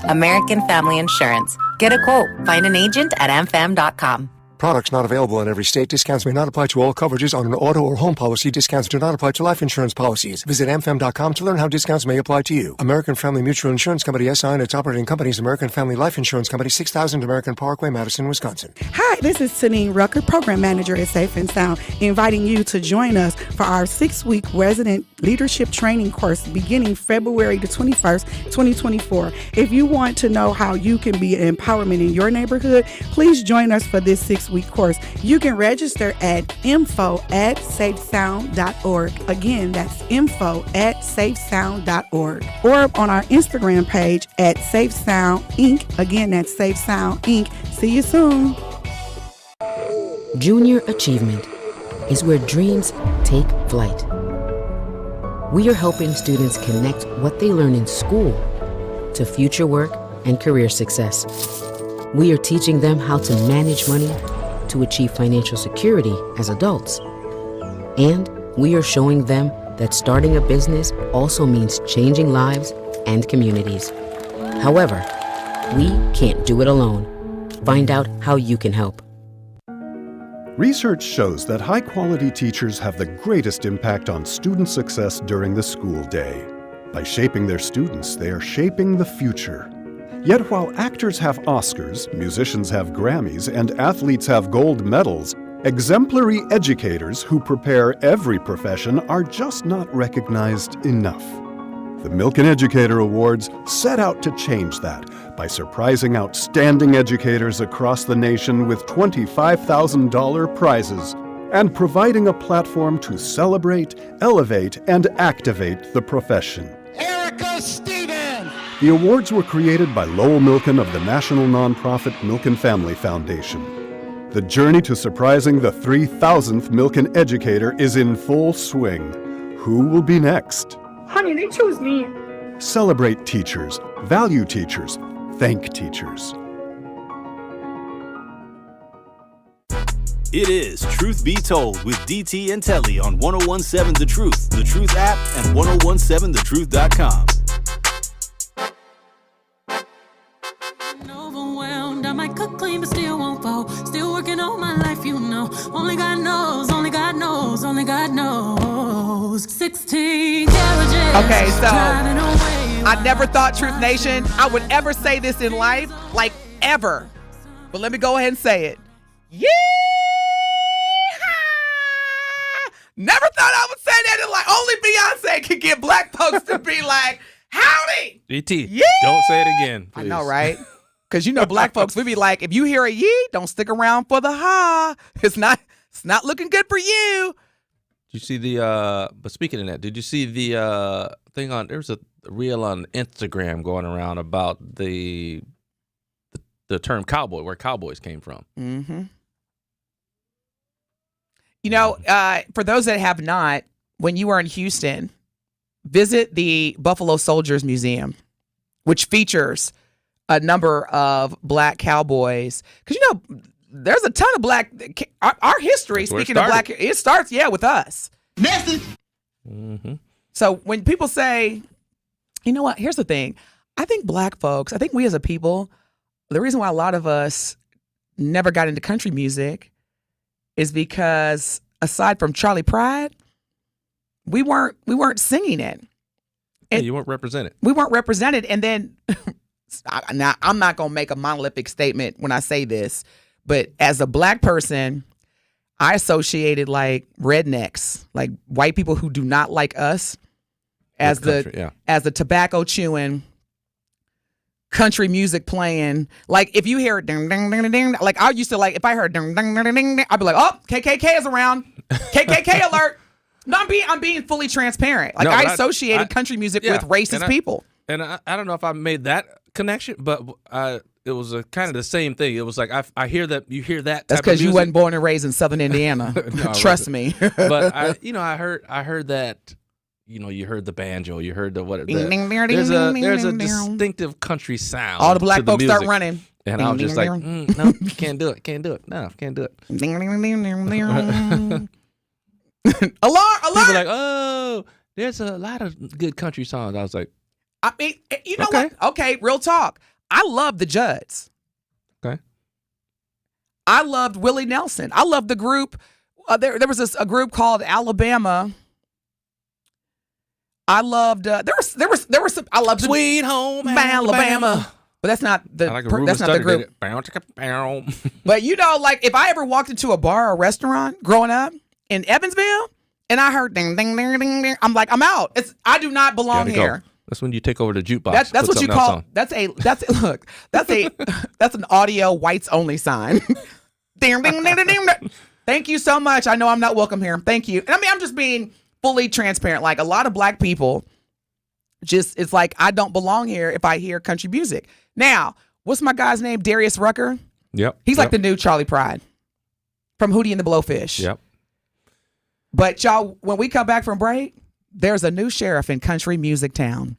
American Family Insurance. Get a quote. Find an agent at amfam.com. Products not available in every state. Discounts may not apply to all coverages on an auto or home policy. Discounts do not apply to life insurance policies. Visit amfam.com to learn how discounts may apply to you. American Family Mutual Insurance Company, SI, and its operating companies, American Family Life Insurance Company, 6000 American Parkway, Madison, Wisconsin. Hi, this is Tanine Rucker, Program Manager at Safe and Sound, inviting you to join us for our 6-week resident leadership training course beginning February the 21st, 2024. If you want to know how you can be an empowerment in your neighborhood, please join us for this 6-week course. You can register at info@safesound.org. Again, that's info@safesound.org. Or on our Instagram page at Safe Sound Inc. Again, that's Safe Sound Inc. See you soon. Junior achievement is where dreams take flight. We are helping students connect what they learn in school to future work and career success. We are teaching them how to manage money to achieve financial security as adults. And we are showing them that starting a business also means changing lives and communities. However, we can't do it alone. Find out how you can help. Research shows that high-quality teachers have the greatest impact on student success during the school day. By shaping their students, they are shaping the future. Yet while actors have Oscars, musicians have Grammys, and athletes have gold medals, exemplary educators who prepare every profession are just not recognized enough. The Milken Educator Awards set out to change that by surprising outstanding educators across the nation with $25,000 prizes and providing a platform to celebrate, elevate, and activate the profession. Erica Stevens! The awards were created by Lowell Milken of the national nonprofit Milken Family Foundation. The journey to surprising the 3,000th Milken Educator is in full swing. Who will be next? Honey, they chose me. Celebrate teachers, value teachers, thank teachers. It is Truth Be Told with DT&Telly on 1017 The Truth app, and 1017thetruth.com. Overwhelmed, I might cook clean but still won't fall. Still working all my life, you know. Only God knows, only God knows, only God knows. 16 carriages. Okay, so I never thought, Truth Nation, I would ever say this in life, like ever. But let me go ahead and say it. Yeah! Never thought I would say that in life. Only Beyonce can get black folks to be like, howdy! DT, yeah! Don't say it again, please. I know, right? Because you know black folks, we be like, if you hear a yee, don't stick around for the ha. It's not looking good for you. Did you see the, but speaking of that, did you see the thing on, there's a reel on Instagram going around about the term cowboy, where cowboys came from. Mm-hmm. You know, for those that have not, when you are in Houston, visit the Buffalo Soldiers Museum, which features a number of black cowboys. Because, you know, there's a ton of black, our history, speaking of black, it starts, with us. Message. Mm-hmm. So when people say, you know what, here's the thing. I think black folks, I think we as a people, the reason why a lot of us never got into country music is because aside from Charlie Pride, we weren't singing it. And you weren't represented. We weren't represented. And then, now I'm not going to make a monolithic statement when I say this, but as a black person, I associated like rednecks, like white people who do not like us, as the tobacco chewing, country music playing. Like if you hear ding ding ding ding, like I used to like if I heard ding ding ding ding, I'd be like, oh, KKK is around, KKK alert. No, I'm being fully transparent. Like I associated country music with racist people. And I don't know if I made that connection, but it was kind of the same thing. It was like I hear that you hear that. That's because you wasn't born and raised in Southern Indiana. No, Trust me. But I heard that. You know, you heard the banjo, you heard there's a distinctive country sound. All the black folks start running. And I was just like, no, can't do it. No, can't do it. Alert! People are like, oh, there's a lot of good country songs. I was like, I mean, you know what? Okay, real talk. I love the Judds. Okay. I loved Willie Nelson. I loved the group. There was a group called Alabama. I loved there was some I loved Sweet Home Alabama. But that's not the that's not the group. But you know, like if I ever walked into a bar or restaurant growing up in Evansville and I heard ding ding ding ding ding, I'm like, I'm out. I do not belong here. That's when you take over the jukebox. That's what you call that's an audio whites only sign. Ding ding ding ding ding. Thank you so much. I know I'm not welcome here. Thank you. And I mean, I'm just being fully transparent. Like a lot of black people it's like I don't belong here if I hear country music. Now, what's my guy's name? Darius Rucker? Yep. He's like the new Charlie Pride from Hootie and the Blowfish. Yep. But y'all, when we come back from break, there's a new sheriff in country music town,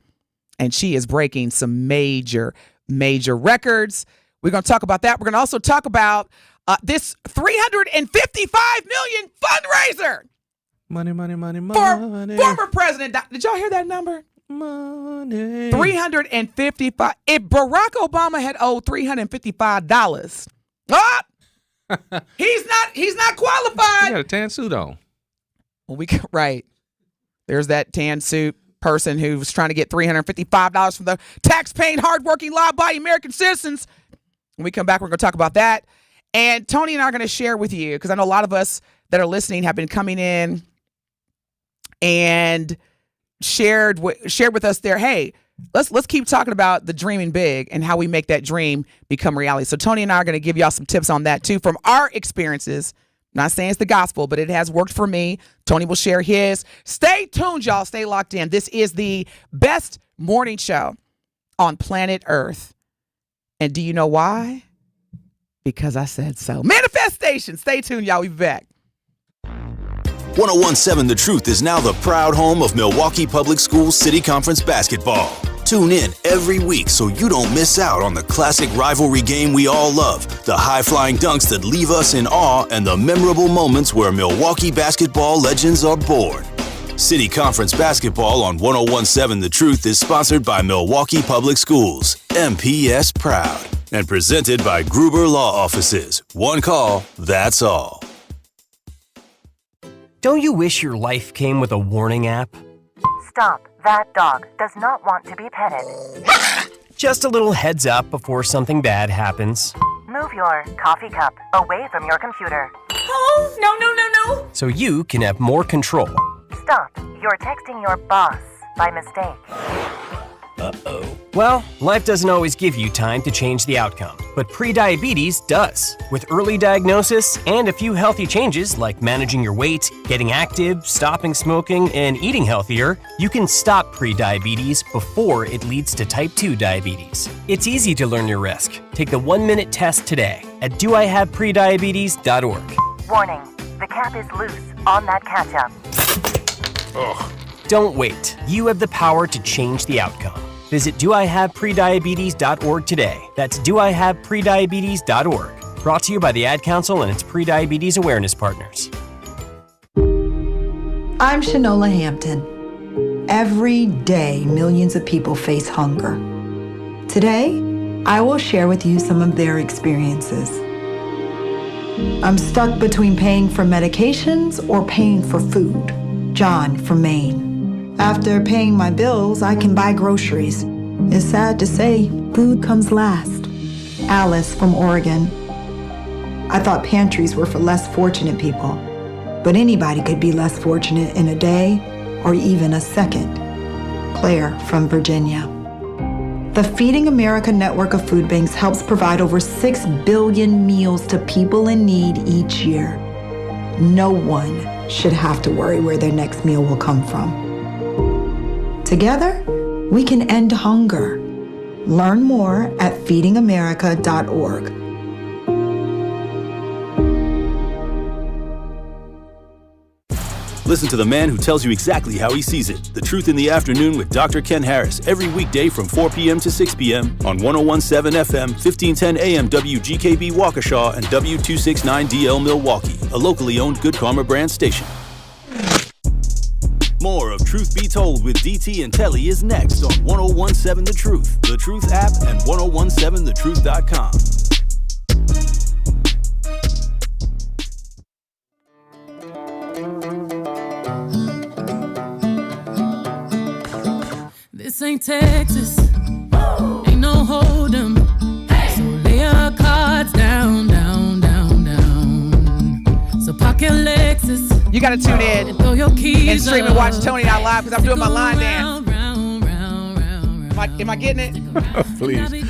and she is breaking some major, major records. We're going to talk about that. We're going to also talk about this $355 million fundraiser. Money. For former president. Did y'all hear that number? Money. 355. If Barack Obama had owed $355, he's not qualified. He got a tan suit on. Well, right. There's that tan suit person who's trying to get $355 from the tax-paying, hardworking, law-abiding American citizens. When we come back, we're going to talk about that. And Tony and I are going to share with you, because I know a lot of us that are listening have been coming in and shared with us there, hey, let's keep talking about the dreaming big and how we make that dream become reality. So Tony and I are going to give y'all some tips on that too from our experiences. I'm not saying it's the gospel, but it has worked for me. Tony will share his. Stay tuned, y'all. Stay locked in. This is the best morning show on planet Earth. And do you know why? Because I said so. Manifestation. Stay tuned, y'all. We'll be back. 1017 The Truth is now the proud home of Milwaukee Public Schools City Conference basketball. Tune in every week so you don't miss out on the classic rivalry game we all love, the high-flying dunks that leave us in awe, and the memorable moments where Milwaukee basketball legends are born. City Conference basketball on 1017 The Truth is sponsored by Milwaukee Public Schools, MPS proud, and presented by Gruber Law Offices. One call, that's all. Don't you wish your life came with a warning app? Stop. That dog does not want to be petted. Just a little heads up before something bad happens. Move your coffee cup away from your computer. Oh, no. So you can have more control. Stop. You're texting your boss by mistake. Uh-oh. Well, life doesn't always give you time to change the outcome, but prediabetes does. With early diagnosis and a few healthy changes like managing your weight, getting active, stopping smoking, and eating healthier, you can stop prediabetes before it leads to type 2 diabetes. It's easy to learn your risk. Take the 1-minute test today at doihaveprediabetes.org. Warning, the cap is loose on that ketchup. Ugh. Don't wait. You have the power to change the outcome. Visit doihaveprediabetes.org today. That's doihaveprediabetes.org. Brought to you by the Ad Council and its prediabetes awareness partners. I'm Shanola Hampton. Every day, millions of people face hunger. Today, I will share with you some of their experiences. I'm stuck between paying for medications or paying for food. John from Maine. After paying my bills, I can buy groceries. It's sad to say, food comes last. Alice from Oregon. I thought pantries were for less fortunate people, but anybody could be less fortunate in a day or even a second. Claire from Virginia. The Feeding America network of food banks helps provide over 6 billion meals to people in need each year. No one should have to worry where their next meal will come from. Together, we can end hunger. Learn more at feedingamerica.org. Listen to the man who tells you exactly how he sees it. The Truth in the Afternoon with Dr. Ken Harris every weekday from 4 p.m. to 6 p.m. on 1017 FM, 1510 AM WGKB Waukesha and W269DL Milwaukee, a locally owned Good Karma brand station. More of Truth Be Told with DT&Telly is next on 1017 The Truth, The Truth app, and 1017thetruth.com. This ain't Texas, ain't no hold'em. So lay your cards down. So park your Lexus. You got to tune in and stream and watch Tony and I live because I'm doing my line dance. Am I getting it? Please. Oh, you got to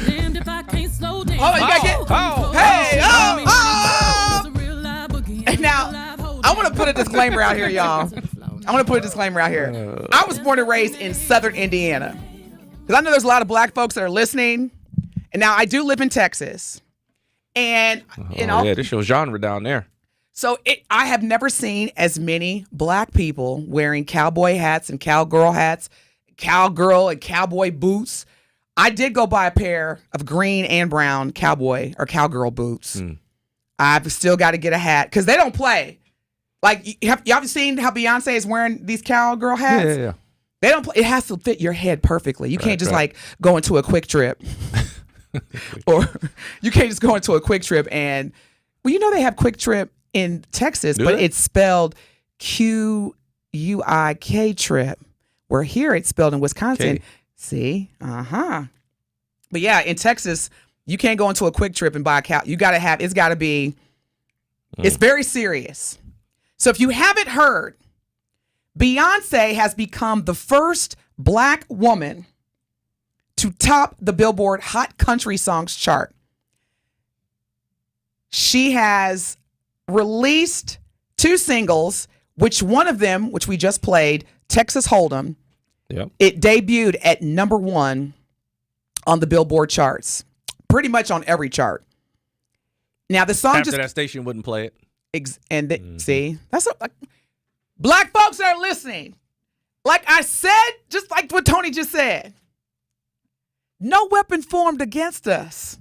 get it. Oh, hey, oh. And now, I want to put a disclaimer out here, y'all. I was born and raised in southern Indiana. Because I know there's a lot of black folks that are listening. And now I do live in Texas. And, yeah, this your genre down there. So I have never seen as many black people wearing cowboy hats and cowgirl hats, cowgirl and cowboy boots. I did go buy a pair of green and brown cowboy or cowgirl boots. I've still got to get a hat because they don't play. Like, y'all seen how Beyonce is wearing these cowgirl hats? Yeah. They don't play. It has to fit your head perfectly. You can't just like go into a Quick Trip, or you can't just go into a Quick Trip and they have Quick Trip in Texas, but it's spelled Quuik Trip. Where here it's spelled in Wisconsin. Okay. See, But yeah, in Texas, you can't go into a Quick Trip and buy a cow. It's got to be. It's very serious. So if you haven't heard, Beyonce has become the first Black woman to top the Billboard Hot Country Songs chart. She has released 2 singles, which one of them, which we just played, Texas Hold'em, it debuted at number 1 on the Billboard charts, pretty much on every chart. Now the song After that station wouldn't play it. See, that's Black folks that are listening. Like I said, just like what Tony just said, no weapon formed against us.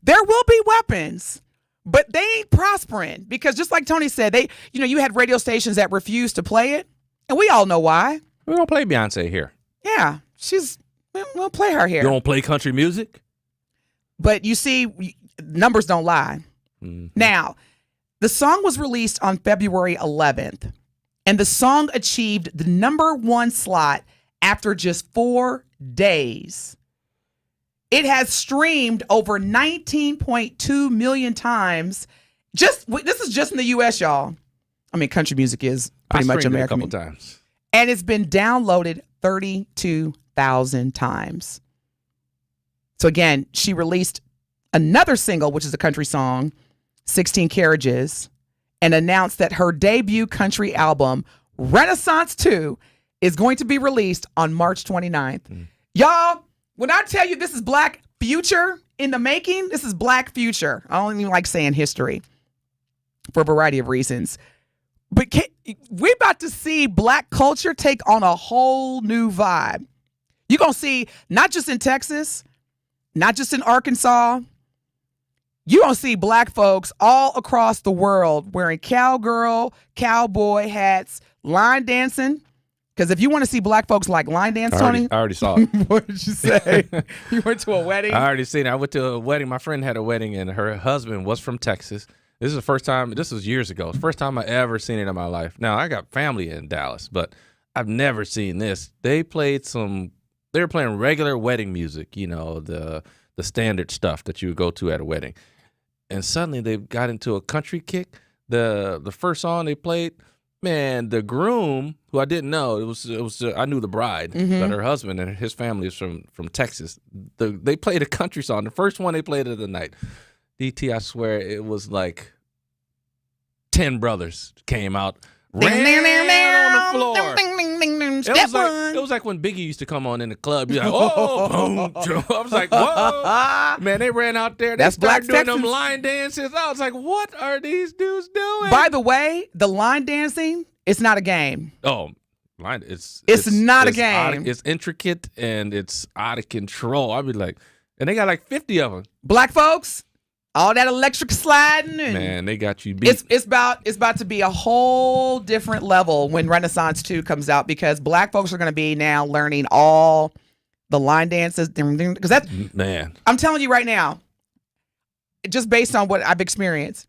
There will be weapons, but they ain't prospering because just like Tony said, you had radio stations that refused to play it, and we all know why. We don't play Beyonce here. Yeah, we'll play her here. You don't play country music? But you see, numbers don't lie. Mm-hmm. Now, the song was released on February 11th, and the song achieved the number 1 slot after just 4 days. It has streamed over 19.2 million times. This is just in the U.S., y'all. I mean, country music is pretty much American. A couple times. And it's been downloaded 32,000 times. So again, she released another single, which is a country song, 16 Carriages, and announced that her debut country album, Renaissance 2, is going to be released on March 29th. Y'all, when I tell you this is Black future in the making, this is Black future. I don't even like saying history for a variety of reasons. But we're about to see Black culture take on a whole new vibe. You're going to see, not just in Texas, not just in Arkansas, you're going to see Black folks all across the world wearing cowgirl, cowboy hats, line dancing. Because if you want to see Black folks like line dance, Tony. I already saw it. What did you say? You went to a wedding? I already seen it. I went to a wedding. My friend had a wedding, and her husband was from Texas. This is the first time. This was years ago. It's the first time I ever seen it in my life. Now, I got family in Dallas, but I've never seen this. They were playing regular wedding music, the standard stuff that you would go to at a wedding. And suddenly they got into a country kick. The first song they played, man, the groom, who I didn't know, it was I knew the bride, but her husband and his family is from Texas. They played a country song. The first one they played of the night. DT, I swear, it was like 10 brothers came out, ran on the floor. It was like when Biggie used to come on in the club. You're like, oh, boom. I was like, whoa. Man, they ran out there. They started doing them line dances. I was like, what are these dudes doing? By the way, the line dancing, it's not a game. Oh, it's not a game. It's intricate and it's out of control. I'd be like, and they got like 50 of them. Black folks, all that electric sliding, and man, they got you beat. It's about to be a whole different level when Renaissance 2 comes out because Black folks are going to be now learning all the line dances because that's man. I'm telling you right now, just based on what I've experienced,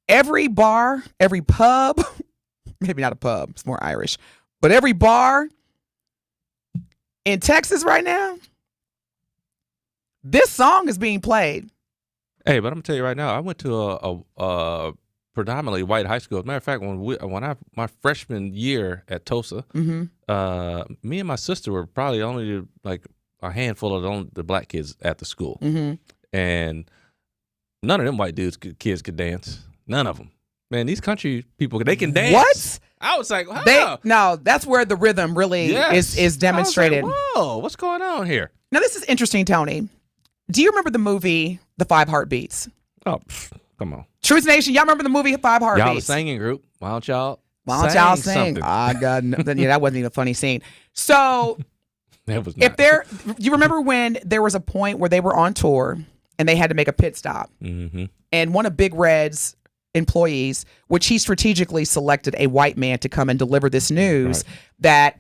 every bar, every pub, maybe not a pub, it's more Irish, but every bar in Texas right now, this song is being played. Hey, but I'm gonna tell you right now, I went to a predominantly white high school. As a matter of fact, my freshman year at Tulsa, me and my sister were probably only like a handful of the black kids at the school, and none of them white kids could dance. None of them. Man, these country people, they can dance. What? I was like, huh. No, that's where the rhythm really is demonstrated. I was like, whoa, what's going on here? Now this is interesting, Tony. Do you remember the movie The Five Heartbeats? Oh, come on. Truth Nation, y'all remember the movie Five Heartbeats? Y'all a singing group. Why don't y'all sing? Something? I got that wasn't even a funny scene. So that was not. You remember when there was a point where they were on tour and they had to make a pit stop, and one of Big Red's employees, which he strategically selected a white man to come and deliver this news that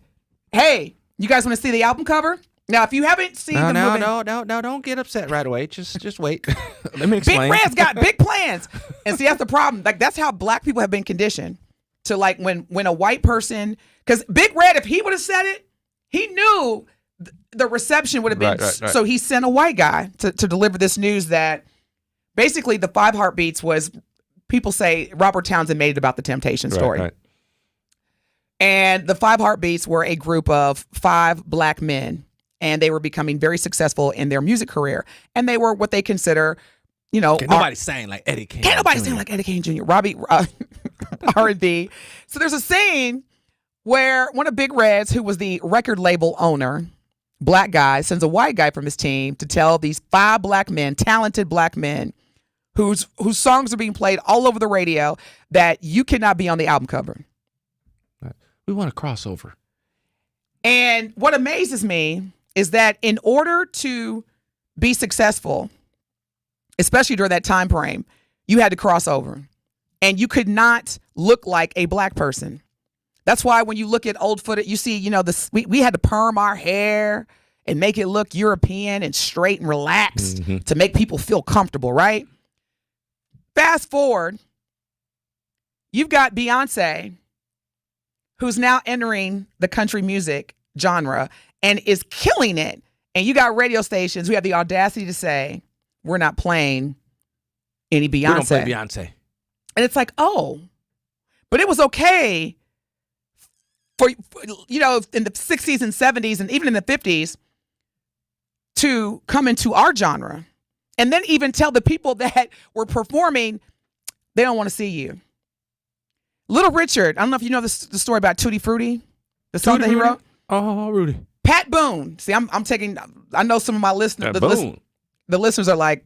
Hey, you guys want to see the album cover? Now, if you haven't seen the movie... No, don't get upset right away. Just wait. Let me explain. Big Red's got big plans. And see, that's the problem. Like, that's how black people have been conditioned to, like, when a white person... Because Big Red, if he would have said it, he knew the reception would have been... Right. So he sent a white guy to deliver this news that basically the 5 Heartbeats was... People say Robert Townsend made it about the Temptation story. Right. And the 5 Heartbeats were a group of 5 black men, and they were becoming very successful in their music career. And they were what they consider, Can't nobody sang like Eddie Kane. Can't nobody sing like Eddie Kane Jr. Robbie R&B. So there's a scene where one of Big Red's, who was the record label owner, black guy, sends a white guy from his team to tell these 5 black men, talented black men, whose songs are being played all over the radio, that you cannot be on the album cover. We want a crossover. And what amazes me is that in order to be successful, especially during that time frame, you had to cross over. And you could not look like a black person. That's why when you look at old footage, you see, we had to perm our hair and make it look European and straight and relaxed to make people feel comfortable, right? Fast forward, you've got Beyonce, who's now entering the country music genre and is killing it. And you got radio stations who have the audacity to say, we're not playing any Beyonce. We don't play Beyonce. And it's like, oh, but it was okay for in the 60s and 70s and even in the 50s to come into our genre. And then even tell the people that were performing, they don't want to see you. Little Richard, I don't know if you know the story about Tutti Frutti, the song that he wrote. Oh, Rudy. Pat Boone. See, I know some of my listeners. The listeners are like,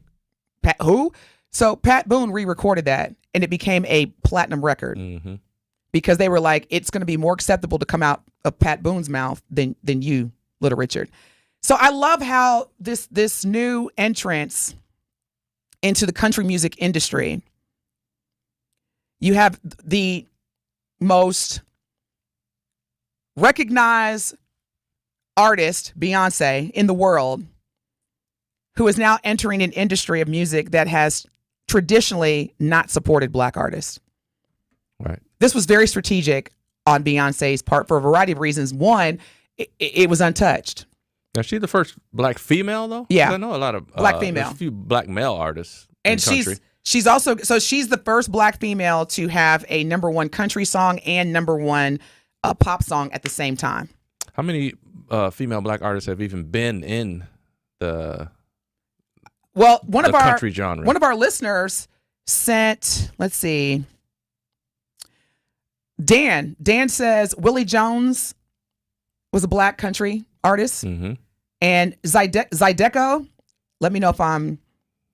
Pat, who? So Pat Boone re-recorded that, and it became a platinum record because they were like, it's going to be more acceptable to come out of Pat Boone's mouth than you, Little Richard. So I love how this new entrance into the country music industry, you have the most recognized artist, Beyonce, in the world, who is now entering an industry of music that has traditionally not supported black artists. Right. This was very strategic on Beyonce's part for a variety of reasons. One, it was untouched. Now, she's the first black female, though? Yeah. I know a lot of black female. There's a few black male artists and in country. She's also, so she's the first black female to have a #1 country song and #1 pop song at the same time. How many female black artists have even been in the country genre? One of our listeners sent, let's see, Dan says Willie Jones was a black country artist. And Zydeco, let me know if I'm...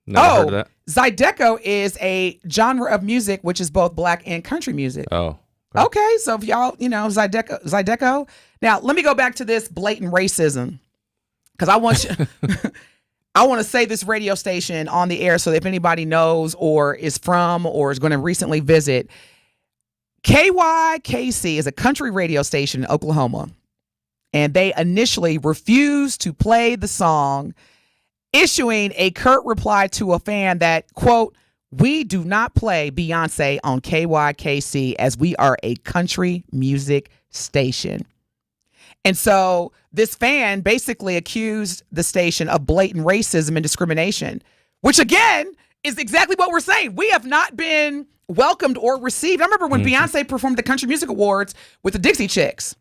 Never heard of that. Zydeco is a genre of music which is both black and country music. Oh. Okay, so if y'all, Zydeco. Now, let me go back to this blatant racism, because I want you... I want to say this radio station on the air so that if anybody knows or is from or is going to recently visit, KYKC is a country radio station in Oklahoma. And they initially refused to play the song, issuing a curt reply to a fan that, quote, "We do not play Beyonce on KYKC as we are a country music station." And so this fan basically accused the station of blatant racism and discrimination, which again is exactly what we're saying. We have not been welcomed or received. I remember when Beyonce performed the Country Music Awards with the Dixie Chicks.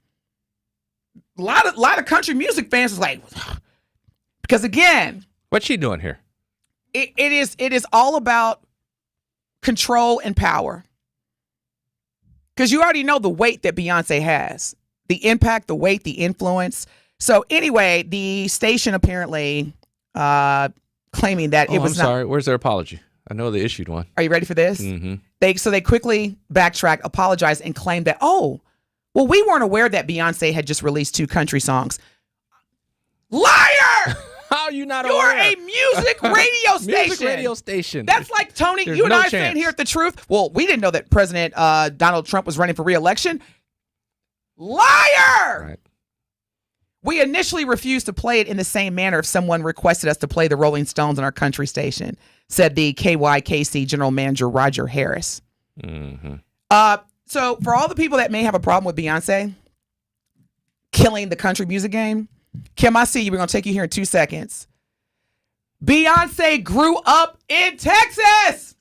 A lot of country music fans was like, because again, what's she doing here? It is all about control and power. Because you already know the weight that Beyonce has. The impact, the weight, the influence. So anyway, the station apparently claiming that it was I'm sorry. Where's their apology? I know they issued one. Are you ready for this? They quickly backtracked, apologized, and claimed that, well, we weren't aware that Beyonce had just released 2 country songs. Liar! How are you not You're aware? a music radio station. Music radio station. That's like, Tony, There's you and no I chance. saying here at The Truth, well, we didn't know that President Donald Trump was running for re-election. Liar! Right. We initially refused to play it in the same manner if someone requested us to play the Rolling Stones on our country station, said the KYKC general manager, Roger Harris. Mm-hmm. So for all the people that may have a problem with Beyonce killing the country music game, Kim, I see you. We're going to take you here in 2 seconds. Beyonce grew up in Texas.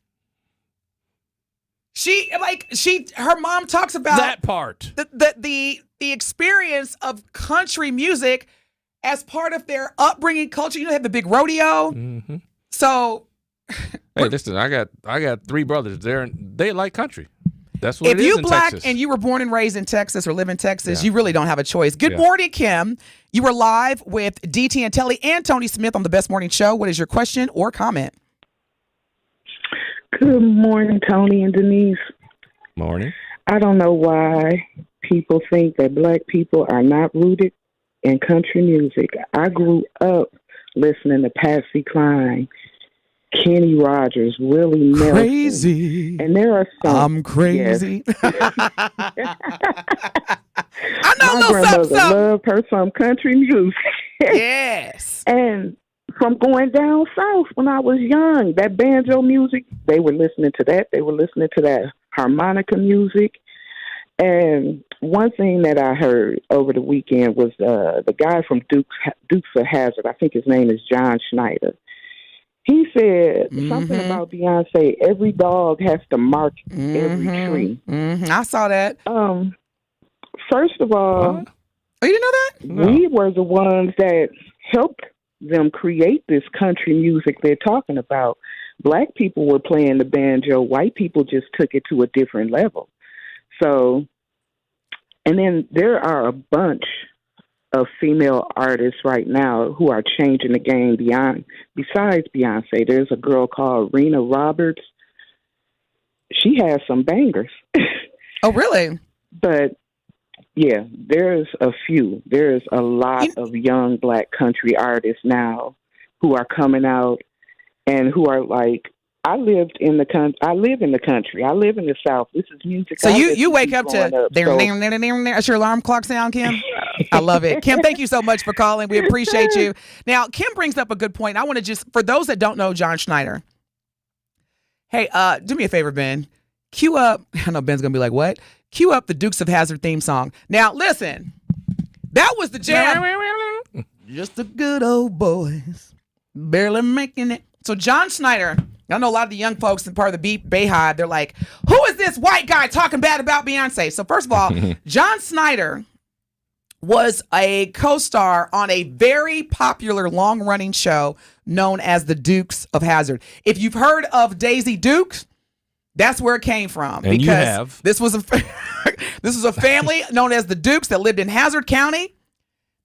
Her mom talks about that part. The experience of country music as part of their upbringing culture. You know, they have the big rodeo. Mm-hmm. So, hey, listen, I got 3 brothers. They like country. That's what if it is you in black Texas. and you were born and raised in Texas or live in Texas, you really don't have a choice. Good Yeah. morning, Kim. You were live with DT&Telly and Tony Smith on the Best Morning Show. What is your question or comment? Good morning, Tony and Denise. Morning. I don't know why people think that black people are not rooted in country music. I grew up listening to Patsy Cline, Kenny Rogers, Willie Nelson. Crazy. And there are some. I'm crazy. Yes. I know my grandmother loved her some country music. Yes. And from going down south when I was young, that banjo music, they were listening to that. They were listening to that harmonica music. And one thing that I heard over the weekend was the guy from Dukes of Hazzard. I think his name is John Schneider. He said something about Beyonce. Every dog has to mark every tree. I saw that. First of all, oh, you didn't know that? We were the ones that helped them create this country music they're talking about. Black people were playing the banjo. White people just took it to a different level. So, and then there are a bunch of female artists right now who are changing the game besides Beyonce. There's a girl called Rhea Roberts. She has some bangers. Oh, really? But yeah, there's a few. There's a lot of young black country artists now who are coming out and who are like, I live in the country. I live in the South. This is music. So you wake up to that's your alarm clock sound, Kim? I love it. Kim, thank you so much for calling. We appreciate you. Now, Kim brings up a good point. I want to just, for those that don't know John Schneider, hey, do me a favor, Ben. Cue up, I know Ben's going to be like, what? Cue up the Dukes of Hazzard theme song. Now, listen, that was the jam. Just the good old boys, barely making it. So John Schneider, I know a lot of the young folks in part of the Bayhive, they're like, who is this white guy talking bad about Beyonce? So first of all, John Schneider was a co-star on a very popular long-running show known as the Dukes of Hazzard. If you've heard of Daisy Dukes, that's where it came from. And because you have. This was a family known as the Dukes that lived in Hazzard County.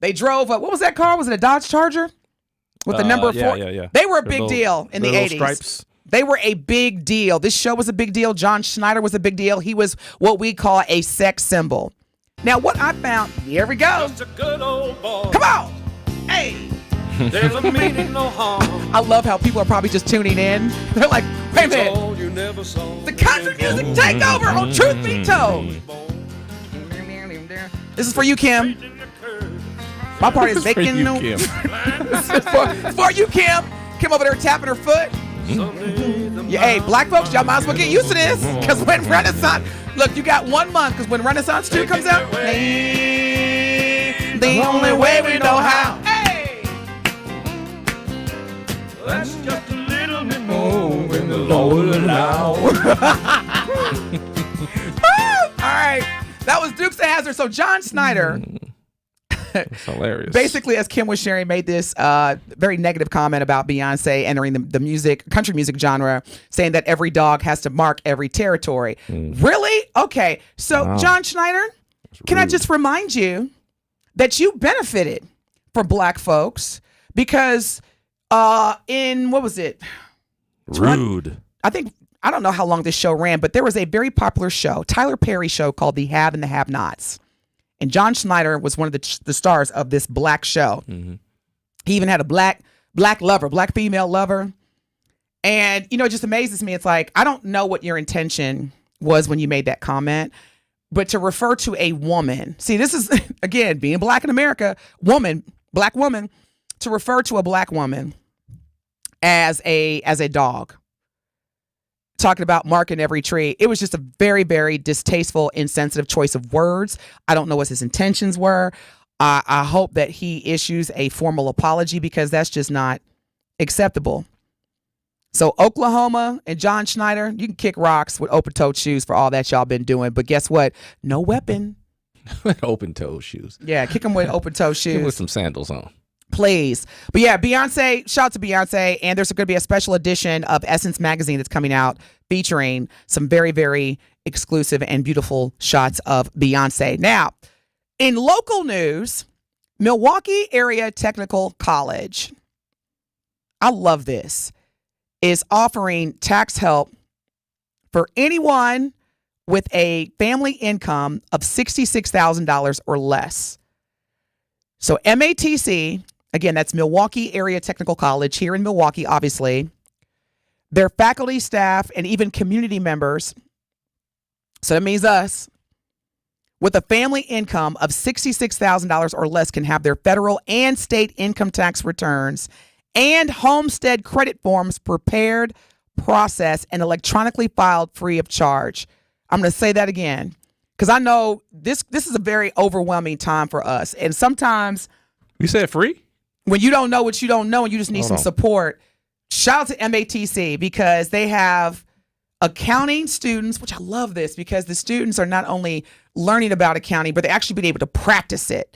They drove what was that car? Was it a Dodge Charger? With the number 4. Yeah. They were a big deal in the 80s. Stripes. They were a big deal. This show was a big deal. John Schneider was a big deal. He was what we call a sex symbol. Now, what I found, here we go. Just a good old boy. Come on. Hey. There's a meaning, no harm. I love how people are probably just tuning in. They're like, wait a minute. You never saw the country music takeover on Truth Be Told. This is for you, Kim. My part is making no. For you, Kim. Kim over there tapping her foot. Yeah, hey, black folks, y'all might as well get used to this. Because when Renaissance, look, you got 1 month. Because when Renaissance 2 comes out, hey, the only way we know how. Hey, that's just a little bit more than the Lord allow. All right, that was Dukes of Hazzard. So John Schneider. That's hilarious. Basically, as Kim was sharing, made this very negative comment about Beyonce entering the country music genre, saying that every dog has to mark every territory. Really? Okay. So, John Schneider, can I just remind you that you benefited from black folks because in, what was it? Rude. I don't know how long this show ran, but there was a very popular show, Tyler Perry show called The Have and the Have-Nots. And John Schneider was one of the stars of this black show. Mm-hmm. He even had a black female lover. And, it just amazes me. It's like, I don't know what your intention was when you made that comment. But to refer to a woman, see, this is, again, being black in America, black woman, to refer to a black woman as a dog, talking about marking every tree. It was just a very, very distasteful, insensitive choice of words. I don't know what his intentions were. I hope that he issues a formal apology because that's just not acceptable. So Oklahoma and John Schneider, you can kick rocks with open-toed shoes for all that y'all been doing. But guess what? No weapon. Open-toed shoes. Yeah, kick them with open-toed shoes. With some sandals on. Please. But yeah, Beyonce, shout out to Beyonce. And there's going to be a special edition of Essence magazine that's coming out featuring some very, very exclusive and beautiful shots of Beyonce. Now, in local news, Milwaukee Area Technical College, I love this, is offering tax help for anyone with a family income of $66,000 or less. So MATC, again, that's Milwaukee Area Technical College here in Milwaukee, obviously. Their faculty, staff, and even community members, so that means us, with a family income of $66,000 or less can have their federal and state income tax returns and homestead credit forms prepared, processed, and electronically filed free of charge. I'm going to say that again because I know this is a very overwhelming time for us. And sometimes... You said free? When you don't know what you don't know and you just need some support, shout out to MATC because they have accounting students, which I love this because the students are not only learning about accounting, but they actually be able to practice it.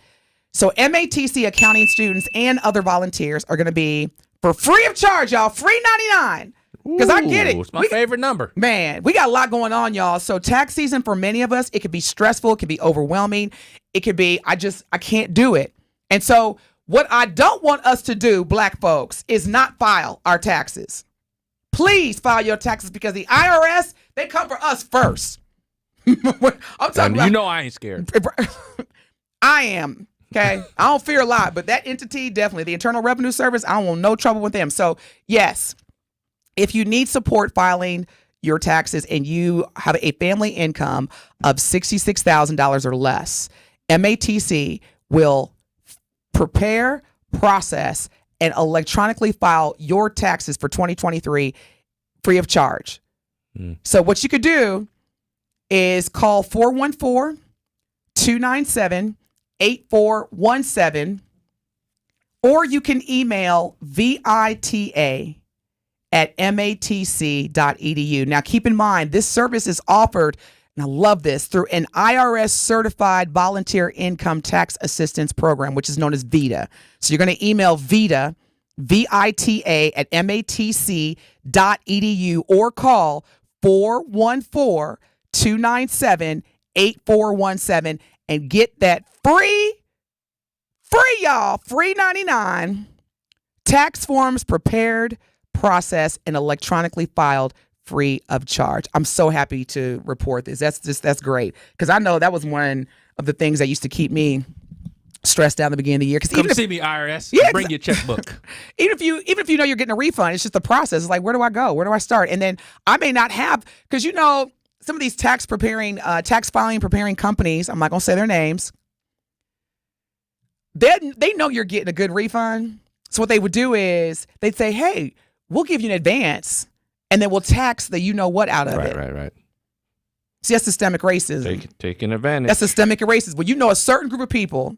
So MATC accounting students and other volunteers are going to be for free of charge, y'all. Free $99. Because I get it. It's my favorite number. Man, we got a lot going on, y'all. So tax season for many of us, it could be stressful. It could be overwhelming. It could be, I can't do it. And so what I don't want us to do, black folks, is not file our taxes. Please file your taxes because the IRS, they come for us first. I'm talking about, you know I ain't scared. I am. Okay. I don't fear a lot, but that entity, definitely, the Internal Revenue Service, I don't want no trouble with them. So, yes, if you need support filing your taxes and you have a family income of $66,000 or less, MATC will prepare, process, and electronically file your taxes for 2023 free of charge. So what you could do is call 414-297-8417, or you can email vita@matc.edu. Now, keep in mind, this service is offered, and I love this, through an IRS certified volunteer income tax assistance program, which is known as VITA. So you're going to email VITA, VITA@matc.edu, or call 414-297-8417 and get that free y'all, free 99 tax forms prepared, processed, and electronically filed free of charge. I'm so happy to report this. That's great because I know that was one of the things that used to keep me stressed out in the beginning of the year. Come see me, IRS. Yeah, bring your checkbook. even if you know you're getting a refund, it's just the process. It's like, where do I go? Where do I start? And then I may not have, because some of these tax filing preparing companies, I'm not gonna say their names. They know you're getting a good refund. So what they would do is they'd say, hey, we'll give you an advance, and then we'll tax the you-know-what out of it. Right. See, that's systemic racism. Taking advantage. That's systemic racism. Well, a certain group of people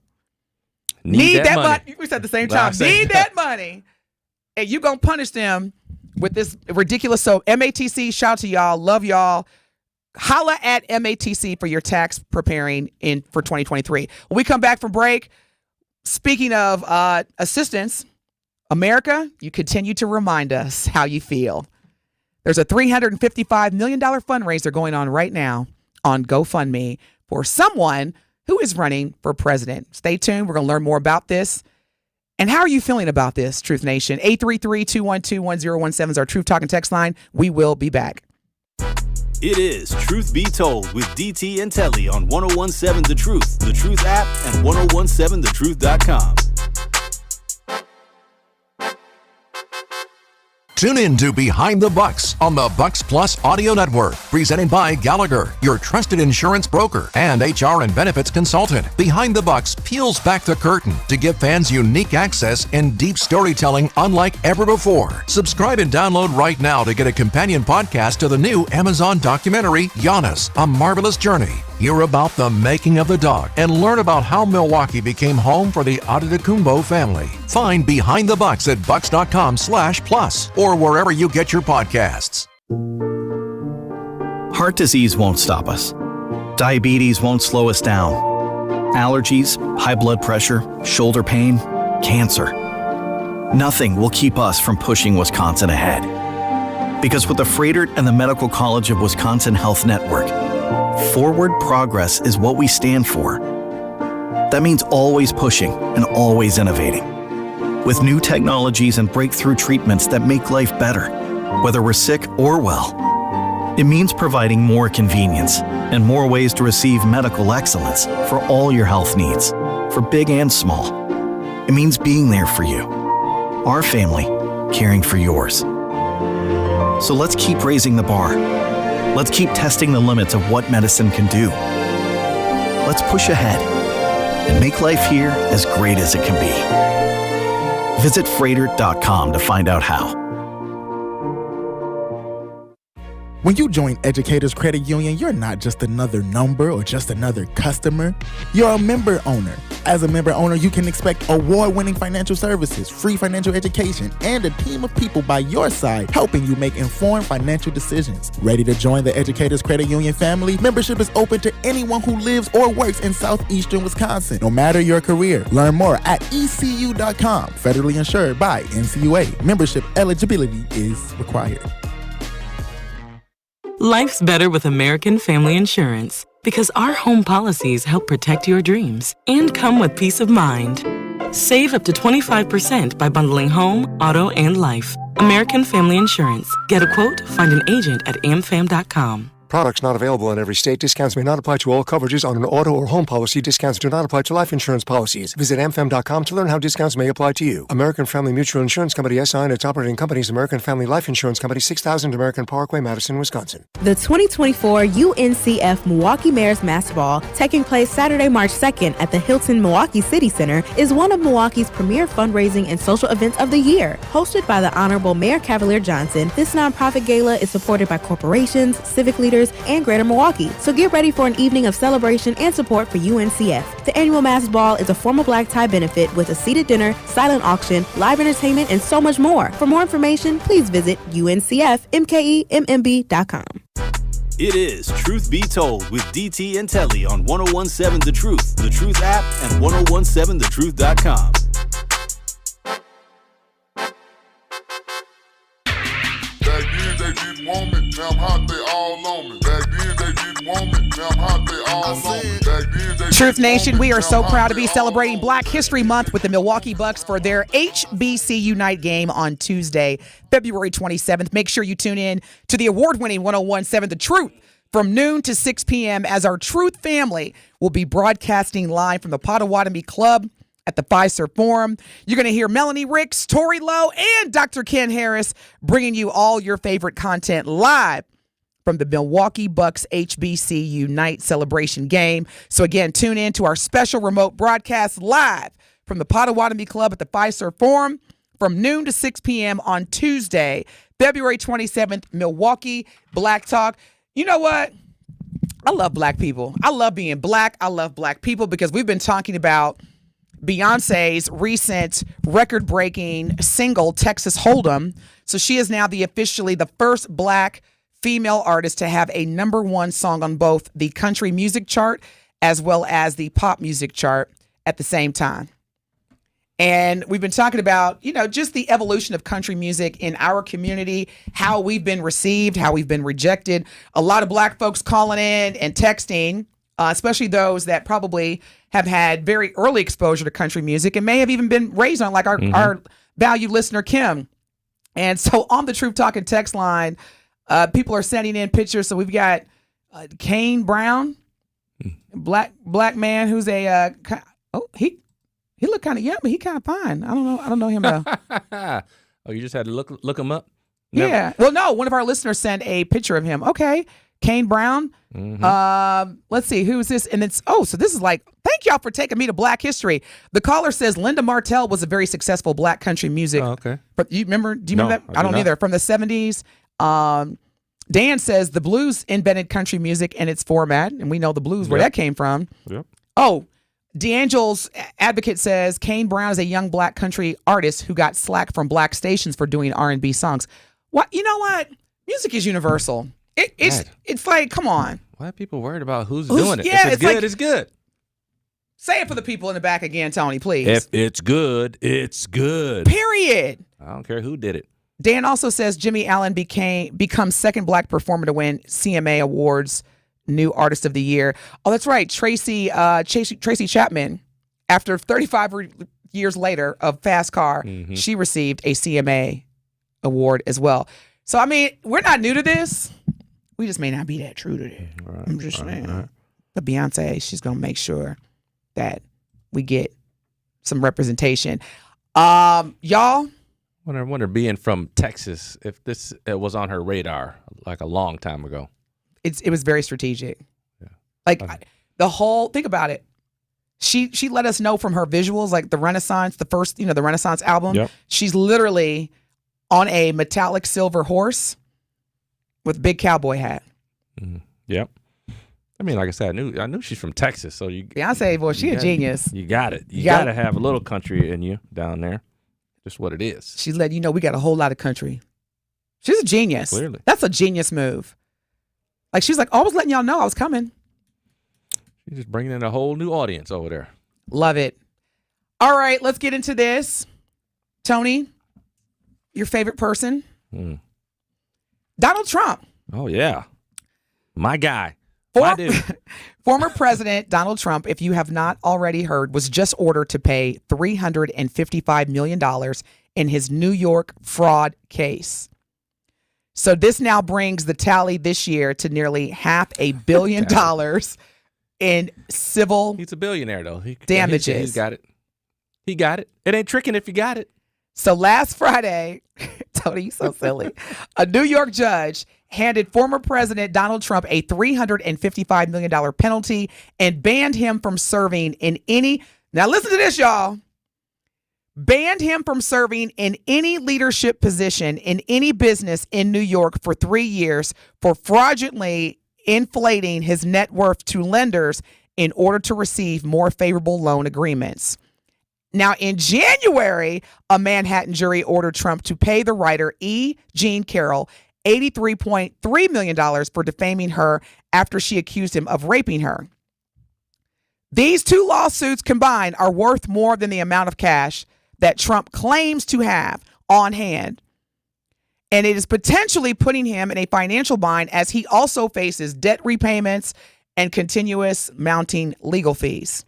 need that money. We said at the same time, need that money, and you're going to punish them with this ridiculous. So MATC, shout out to y'all. Love y'all. Holla at MATC for your tax preparing for 2023. When we come back from break, speaking of assistance, America, you continue to remind us how you feel. There's a $355 million fundraiser going on right now on GoFundMe for someone who is running for president. Stay tuned. We're going to learn more about this. And how are you feeling about this, Truth Nation? 833-212-1017 is our Truth Talking text line. We will be back. It is Truth Be Told with DT and Telly on 1017 The Truth, The Truth app, and 1017thetruth.com. Tune in to Behind the Bucks on the Bucks Plus Audio Network, presented by Gallagher, your trusted insurance broker and HR and benefits consultant. Behind the Bucks peels back the curtain to give fans unique access and deep storytelling unlike ever before. Subscribe and download right now to get a companion podcast to the new Amazon documentary, Giannis, A Marvelous Journey. Hear about the making of the dog and learn about how Milwaukee became home for the Adetokounmpo family. Find Behind the Bucks at bucks.com/plus or wherever you get your podcasts. Heart disease won't stop us. Diabetes won't slow us down. Allergies, high blood pressure, shoulder pain, cancer. Nothing will keep us from pushing Wisconsin ahead. Because with the Freighter and the Medical College of Wisconsin Health Network, forward progress is what we stand for. That means always pushing and always innovating. With new technologies and breakthrough treatments that make life better, whether we're sick or well. It means providing more convenience and more ways to receive medical excellence for all your health needs, for big and small. It means being there for you, our family, caring for yours. So let's keep raising the bar. Let's keep testing the limits of what medicine can do. Let's push ahead and make life here as great as it can be. Visit Freighter.com to find out how. When you join Educators Credit Union, you're not just another number or just another customer. You're a member owner. As a member owner, you can expect award-winning financial services, free financial education, and a team of people by your side helping you make informed financial decisions. Ready to join the Educators Credit Union family? Membership is open to anyone who lives or works in southeastern Wisconsin, no matter your career. Learn more at ecu.com. Federally insured by NCUA. Membership eligibility is required. Life's better with American Family Insurance because our home policies help protect your dreams and come with peace of mind. Save up to 25% by bundling home, auto, and life. American Family Insurance. Get a quote, find an agent at amfam.com. Products not available in every state. Discounts may not apply to all coverages on an auto or home policy. Discounts do not apply to life insurance policies. Visit amfam.com to learn how discounts may apply to you. American Family Mutual Insurance Company SI and its operating companies, American Family Life Insurance Company, 6000 American Parkway, Madison, Wisconsin. The 2024 UNCF Milwaukee Mayor's Master Ball, taking place Saturday, March 2nd at the Hilton Milwaukee City Center, is one of Milwaukee's premier fundraising and social events of the year. Hosted by the Honorable Mayor Cavalier Johnson, this nonprofit gala is supported by corporations, civic leaders, and Greater Milwaukee. So get ready for an evening of celebration and support for UNCF. The annual Mass Ball is a formal black tie benefit with a seated dinner, silent auction, live entertainment, and so much more. For more information, please visit uncfmkembb.com. It is Truth Be Told with DT&Telly on 1017 The Truth app, and 1017thetruth.com. Back then they didn't want me, now I'm hot, they all on me. Back then they didn't want me, now I'm hot, they all on me. Back then they Truth Nation, we are so proud to be celebrating Black History Month with the Milwaukee Bucks for their HBCU night game on Tuesday, February 27th. Make sure you tune in to the award-winning 1017 The Truth from noon to 6 p.m. as our Truth family will be broadcasting live from the Potawatomi Club at the Fiserv Forum. You're going to hear Melanie Ricks, Tori Lowe, and Dr. Ken Harris bringing you all your favorite content live from the Milwaukee Bucks HBCU night celebration game. So again, tune in to our special remote broadcast live from the Potawatomi Club at the Fiserv Forum from noon to 6 p.m. on Tuesday, February 27th, Milwaukee Black Talk. You know what? I love black people. I love being black. I love black people because we've been talking about Beyonce's recent record-breaking single, Texas Hold'em. So she is now officially the first black female artist to have a #1 song on both the country music chart as well as the pop music chart at the same time. And we've been talking about, just the evolution of country music in our community, how we've been received, how we've been rejected. A lot of black folks calling in and texting, especially those that probably have had very early exposure to country music and may have even been raised on, like our valued listener, Kim. And so on the Truth Talking text line, people are sending in pictures. So we've got Kane Brown, black man who's he looked kind of young, but he kind of fine. I don't know him though. Oh, you just had to look him up? Never. Yeah. Well, no, one of our listeners sent a picture of him. Okay. Kane Brown. Let's see. Who is this? And it's, so this is like, thank y'all for taking me to Black history. The caller says Linda Martell was a very successful Black country music. Oh, okay. Do you remember that? I don't not. either. From the 70s. Dan says the blues invented country music in its format. And we know the blues, where that came from. Yep. Oh, D'Angel's advocate says Kane Brown is a young Black country artist who got slack from Black stations for doing R&B songs. What? You know what? Music is universal. It's like, come on. Why are people worried about who's doing it? Yeah, if it's good, it's good. Say it for the people in the back again, Tony, please. If it's good, it's good. Period. I don't care who did it. Dan also says Jimmy Allen becomes second Black performer to win CMA Awards New Artist of the Year. Oh, that's right. Tracy Chapman, after 35 years later of Fast Car, she received a CMA award as well. So, I mean, we're not new to this. We just may not be that true to it. Right, I'm just saying. But Beyonce, she's going to make sure that we get some representation. Y'all. I wonder being from Texas, if this was on her radar like a long time ago. It was very strategic. Yeah. Like think about it. She let us know from her visuals, like the Renaissance, the first, the Renaissance album. Yep. She's literally on a metallic silver horse with a big cowboy hat. Yep. I mean, like I said, I knew she's from Texas, so Beyonce, boy, she a genius. You got it. You got to have a little country in you down there. Just what it is. She's letting you know we got a whole lot of country. She's a genius. Clearly. That's a genius move. Like, she's like, I was letting y'all know I was coming. She's just bringing in a whole new audience over there. Love it. All right, let's get into this. Tony, your favorite person? Donald Trump. Oh, yeah. My guy. Former President Donald Trump, if you have not already heard, was just ordered to pay $355 million in his New York fraud case. So this now brings the tally this year to nearly $500 million in civil He's a billionaire, though. damages. He's got it. He got it. It ain't tricking if you got it. So last Friday, Tony, you so silly, a New York judge handed former President Donald Trump a $355 million penalty and banned him from serving in any, now listen to this, y'all, banned him from serving in any leadership position in any business in New York for 3 years for fraudulently inflating his net worth to lenders in order to receive more favorable loan agreements. Now, in January, a Manhattan jury ordered Trump to pay the writer E. Jean Carroll $83.3 million for defaming her after she accused him of raping her. These two lawsuits combined are worth more than the amount of cash that Trump claims to have on hand. And it is potentially putting him in a financial bind as he also faces debt repayments and continuous mounting legal fees.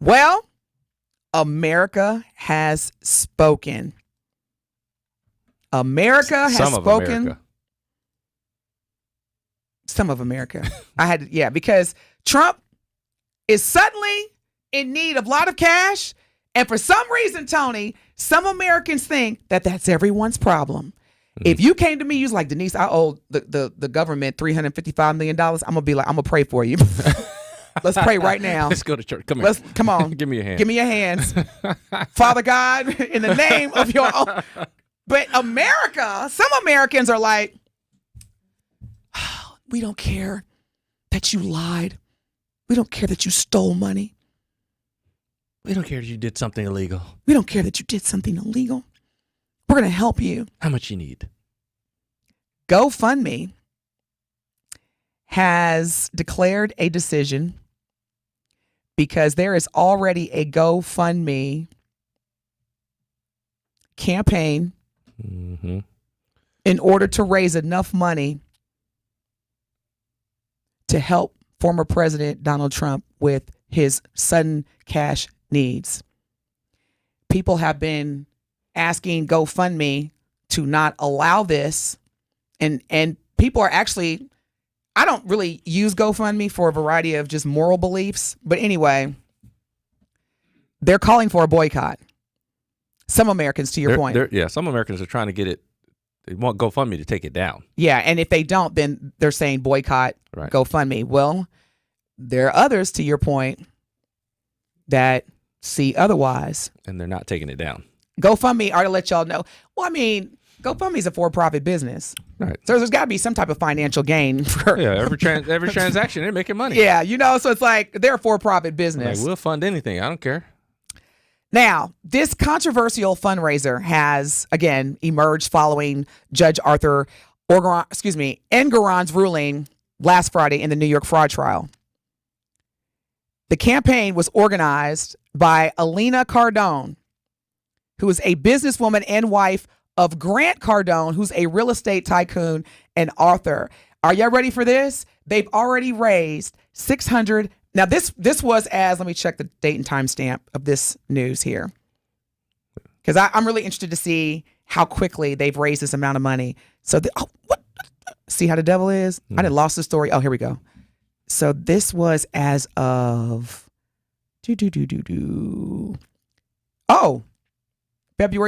Well, America has spoken. America has spoken. America. Some of America. Because Trump is suddenly in need of a lot of cash. And for some reason, Tony, some Americans think that that's everyone's problem. If you came to me, you was like, Denise, I owe the government $355 million. I'm going to be like, I'm going to pray for you. Let's pray right now. Let's go to church. Come here. Come on. Give me your hand. Give me your hands. Father God, in the name of your own. But America, some Americans are like, oh, we don't care that you lied. We don't care that you stole money. We don't care that you did something illegal. We don't care that you did something illegal. We're going to help you. How much you need? GoFundMe has declared a decision because there is already a GoFundMe campaign in order to raise enough money to help former President Donald Trump with his sudden cash needs. People have been asking GoFundMe to not allow this, and people are actually, I don't really use GoFundMe for a variety of just moral beliefs, but anyway, they're calling for a boycott. Some Americans, to your point. Yeah, some Americans are trying to get it They want GoFundMe to take it down. Yeah, and if they don't, then they're saying boycott GoFundMe. Well, there are others, to your point, that see otherwise. And they're not taking it down. GoFundMe are to let y'all know. Well, I mean, GoFundMe is a for-profit business. Right. So there's got to be some type of financial gain for every transaction, they're making money. Yeah, so it's like they're a for-profit business. Like, we'll fund anything. I don't care. Now, this controversial fundraiser has, again, emerged following Judge Arthur Engoron's ruling last Friday in the New York fraud trial. The campaign was organized by Alina Cardone, who is a businesswoman and wife of Grant Cardone, who's a real estate tycoon and author. Are y'all ready for this? They've already raised $600. Now, this was as, let me check the date and time stamp of this news here, because I'm really interested to see how quickly they've raised this amount of money. So, see how the devil is? I done lost the story. Oh, here we go. So this was as of February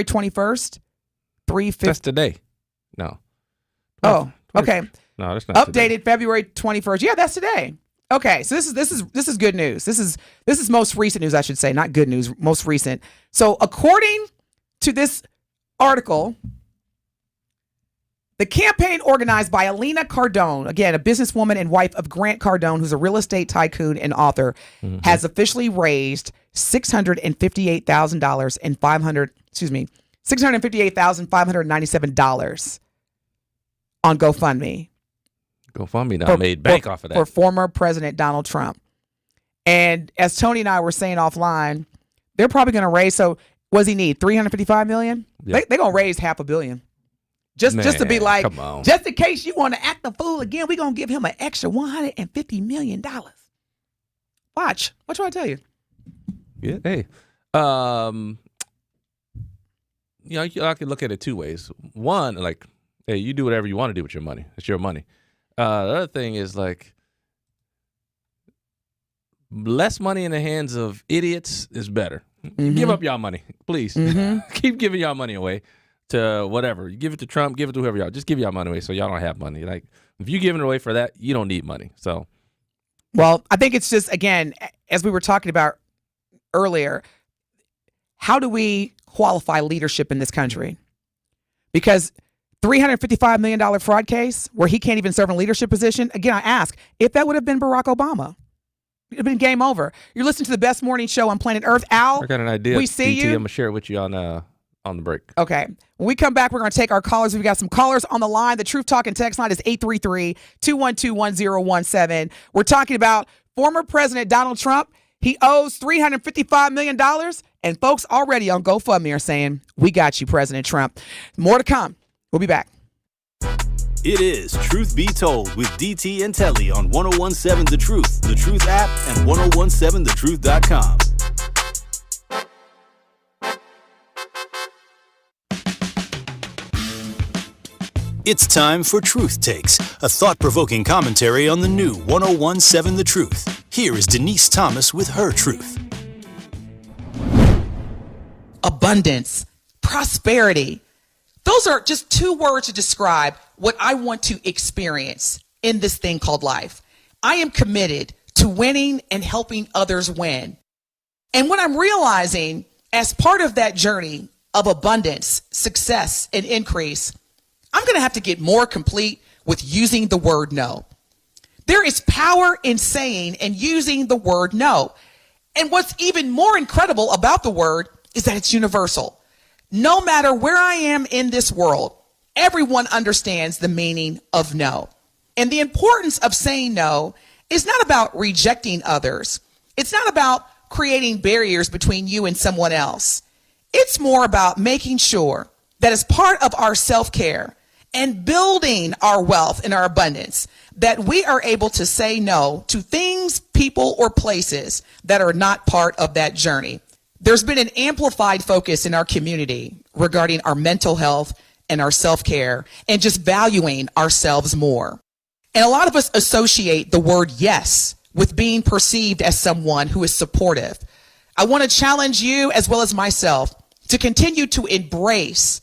21st, 350. That's today. No. Oh, okay. No, that's not updated today. February 21st. Yeah, that's today. Okay, so this is good news. This is most recent news, I should say, not good news, most recent. So according to this article, the campaign organized by Alina Cardone, again, a businesswoman and wife of Grant Cardone, who's a real estate tycoon and author, has officially raised $658,000 and $658,597 on GoFundMe. GoFundMe made bank off of that. For former President Donald Trump. And as Tony and I were saying offline, they're probably going to raise, so what does he need, $355 million? Yeah. They're going to raise $500 million. Just to be like, just in case you want to act the fool again, we're going to give him an extra $150 million. Watch. What do I tell you? Yeah. Hey. I can look at it two ways. One, like, hey, you do whatever you want to do with your money. It's your money. The other thing is, like, less money in the hands of idiots is better. Give up y'all money, please. Keep giving y'all money away to whatever. You give it to Trump, give it to whoever y'all. Just give y'all money away so y'all don't have money. Like, if you're giving it away for that, you don't need money. So, well, I think it's just, again, as we were talking about earlier, how do we qualify leadership in this country? Because $355 million fraud case where he can't even serve in a leadership position. Again, I ask, if that would have been Barack Obama, it would have been game over. You're listening to the best morning show on planet Earth. Al, I got an idea. We see DT, you. I'm going to share it with you on the break. Okay. When we come back, we're going to take our callers. We've got some callers on the line. The Truth Talking text line is 833-212-1017. We're talking about former President Donald Trump. He owes $355 million. And folks already on GoFundMe are saying, we got you, President Trump. More to come. We'll be back. It is Truth Be Told with DT and Telly on 1017 The Truth, The Truth app, and 1017thetruth.com. It's time for Truth Takes, a thought-provoking commentary on the new 1017 The Truth. Here is Denise Thomas with her truth. Abundance, prosperity. Those are just two words to describe what I want to experience in this thing called life. I am committed to winning and helping others win. And what I'm realizing as part of that journey of abundance, success, and increase, I'm going to have to get more complete with using the word no. There is power in saying and using the word no. And what's even more incredible about the word is that it's universal. No matter where I am in this world, everyone understands the meaning of no. And the importance of saying no is not about rejecting others. It's not about creating barriers between you and someone else. It's more about making sure that as part of our self-care and building our wealth and our abundance, that we are able to say no to things, people, or places that are not part of that journey. There's been an amplified focus in our community regarding our mental health and our self-care and just valuing ourselves more. And a lot of us associate the word yes with being perceived as someone who is supportive. I want to challenge you as well as myself to continue to embrace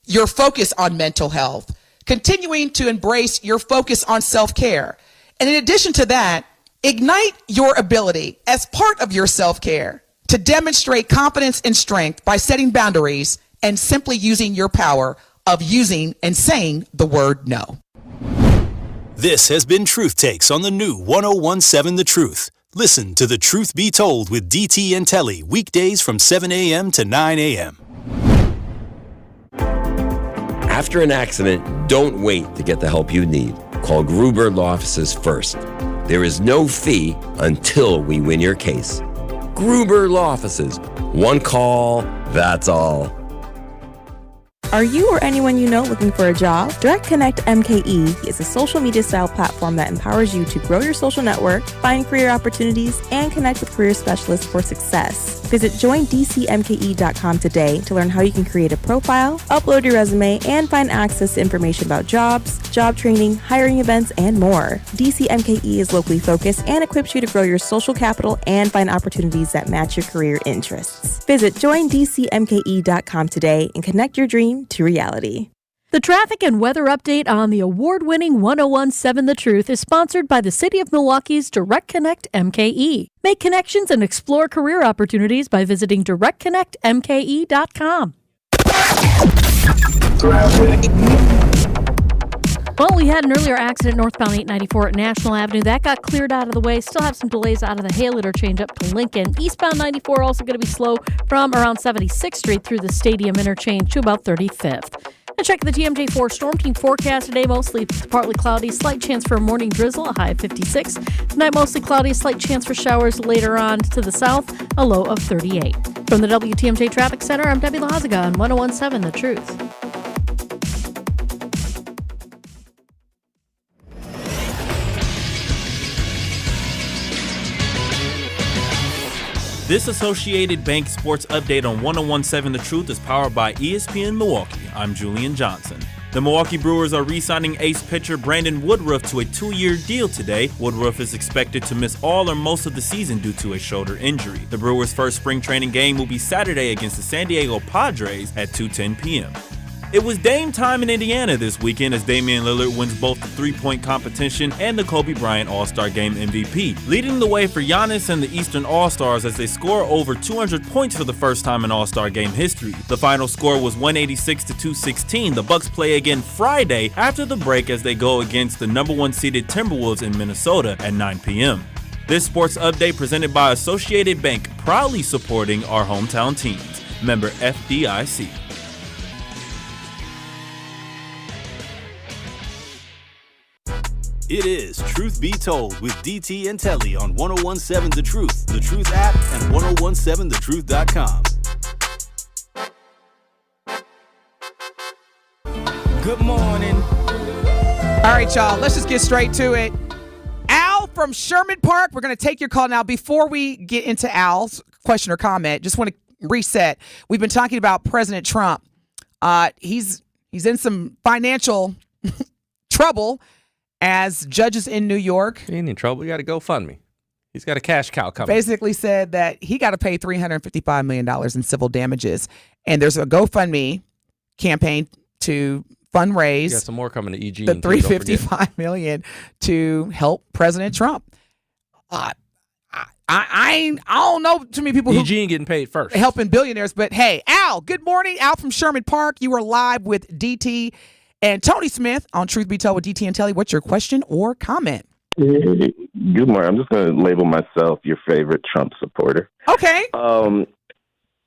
your focus on mental health, continuing to embrace your focus on self-care. And in addition to that, ignite your ability as part of your self-care to demonstrate confidence and strength by setting boundaries and simply using your power of using and saying the word no. This has been Truth Takes on the new 1017 The Truth. Listen to The Truth Be Told with DT&Telly weekdays from 7 a.m. to 9 a.m. After an accident, don't wait to get the help you need. Call Gruber Law Offices first. There is no fee until we win your case. Gruber Law Offices. One call, that's all. Are you or anyone you know looking for a job? Direct Connect MKE is a social media style platform that empowers you to grow your social network, find career opportunities, and connect with career specialists for success. Visit joindcmke.com today to learn how you can create a profile, upload your resume, and find access to information about jobs, job training, hiring events, and more. DCMKE is locally focused and equips you to grow your social capital and find opportunities that match your career interests. Visit joindcmke.com today and connect your dream to reality. The traffic and weather update on the award-winning 1017 The Truth is sponsored by the City of Milwaukee's Direct Connect MKE. Make connections and explore career opportunities by visiting directconnectmke.com. Well, we had an earlier accident northbound 894 at National Avenue. That got cleared out of the way. Still have some delays out of the Hale interchange up to Lincoln. Eastbound 94 also going to be slow from around 76th Street through the Stadium interchange to about 35th. And check the TMJ4 Storm Team forecast today. Mostly partly cloudy, slight chance for a morning drizzle, a high of 56. Tonight, mostly cloudy, slight chance for showers later on to the south, a low of 38. From the WTMJ Traffic Center, I'm Debbie Lazaga on 1017 The Truth. This Associated Bank Sports Update on 1017 The Truth is powered by ESPN Milwaukee. I'm Julian Johnson. The Milwaukee Brewers are re-signing ace pitcher Brandon Woodruff to a 2-year deal today. Woodruff is expected to miss all or most of the season due to a shoulder injury. The Brewers' first spring training game will be Saturday against the San Diego Padres at 2:10 p.m. It was Dame time in Indiana this weekend as Damian Lillard wins both the three-point competition and the Kobe Bryant All-Star Game MVP, leading the way for Giannis and the Eastern All-Stars as they score over 200 points for the first time in All-Star Game history. The final score was 186-216. The Bucks play again Friday after the break as they go against the number 1 seeded Timberwolves in Minnesota at 9 p.m. This sports update presented by Associated Bank, proudly supporting our hometown teams. Member FDIC. It is Truth Be Told with DT&Telly on 1017 The Truth app, and 1017thetruth.com. Good morning. All right, y'all, let's just get straight to it. Al from Sherman Park, we're going to take your call now. Before we get into Al's question or comment, just want to reset. We've been talking about President Trump. He's in some financial trouble. As judges in New York, he ain't in trouble. You got to GoFundMe. He's got a cash cow coming. Basically said that he got to pay $355 million in civil damages. And there's a GoFundMe campaign to fundraise. You got some more coming to EG. The $355 million to help President Trump. I don't know too many people EG ain't getting paid first. Helping billionaires. But hey, Al, good morning. Al from Sherman Park. You are live with DT and Tony Smith on Truth Be Told with DT&Telly. What's your question or comment? Good morning. I'm just going to label myself your favorite Trump supporter. Okay. You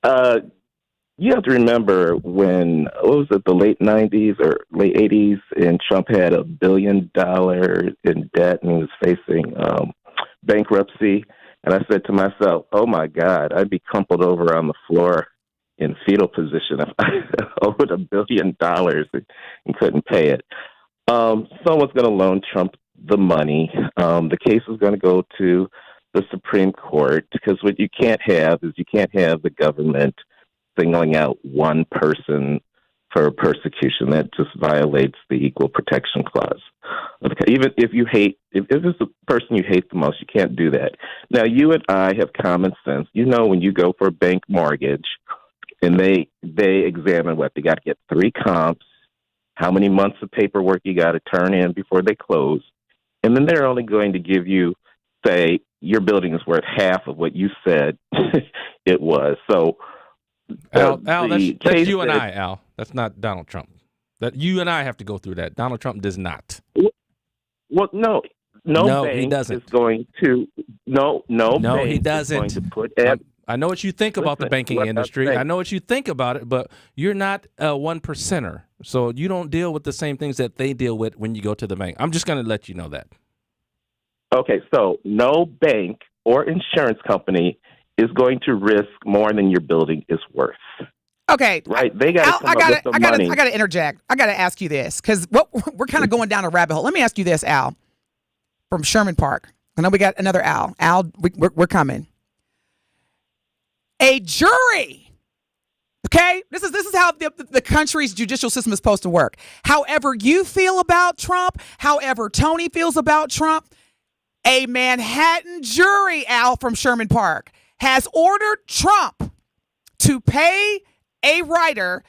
have to remember when, what was it, the late 90s or late 80s, and Trump had $1 billion in debt and he was facing bankruptcy. And I said to myself, oh, my God, I'd be crumpled over on the floor in fetal position if I owed $1 billion and couldn't pay it. Someone's going to loan Trump the money. The case is going to go to the Supreme Court, because what you can't have is you can't have the government singling out one person for persecution. That just violates the Equal Protection Clause. Okay. Even if you hate, if it's the person you hate the most, you can't do that. Now, you and I have common sense. You know, when you go for a bank mortgage, and they examine what they got to get 3 comps, how many months of paperwork you got to turn in before they close, and then they're only going to give you, say, your building is worth half of what you said it was. So, Al, that's you and I, Al. That's not Donald Trump. That you and I have to go through that. Donald Trump does not. Well, no, bank he doesn't. is going to no, bank he doesn't. Is going to put I know what you think about the banking industry. I know what you think about it, but you're not a 1%er. So you don't deal with the same things that they deal with when you go to the bank. I'm just going to let you know that. Okay, so no bank or insurance company is going to risk more than your building is worth. Okay, right? They got to come up with the money. I got to interject. I got to ask you this because we're kind of going down a rabbit hole. Let me ask you this, Al, from Sherman Park. I know we got another Al. Al, we're coming. A jury. Okay, this is how the country's judicial system is supposed to work. However you feel about Trump, however Tony feels about Trump, a Manhattan jury, Al, from Sherman Park, has ordered Trump to pay a writer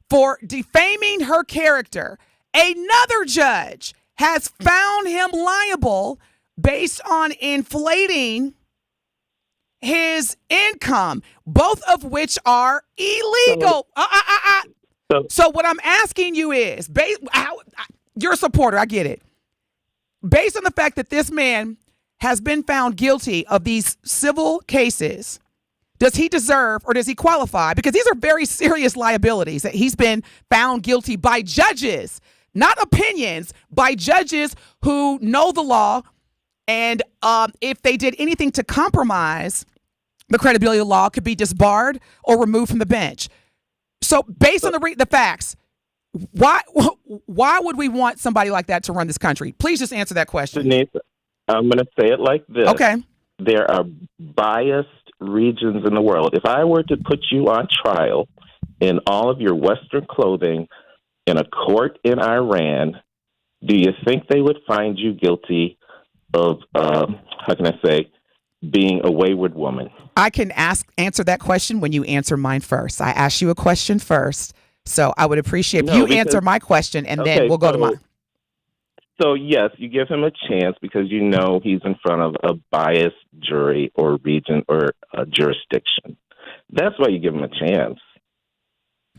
for defaming her character. Another judge has found him liable based on inflating his income, both of which are illegal. So what I'm asking you is, you're a supporter, I get it. Based on the fact that this man has been found guilty of these civil cases, does he deserve or does he qualify? Because these are very serious liabilities that he's been found guilty by judges, not opinions, by judges who know the law. And if they did anything to compromise the credibility of the law, could be disbarred or removed from the bench. So based on the facts, why would we want somebody like that to run this country? Please just answer that question. Denise, I'm going to say it like this. Okay. There are biased regions in the world. If I were to put you on trial in all of your Western clothing in a court in Iran, do you think they would find you guilty of, how can I say, being a wayward woman? I can answer that question when you answer mine first. I asked you a question first, so I would appreciate if you answer my question, and then we'll go to mine. So, yes, you give him a chance because you know he's in front of a biased jury or region or a jurisdiction. That's why you give him a chance.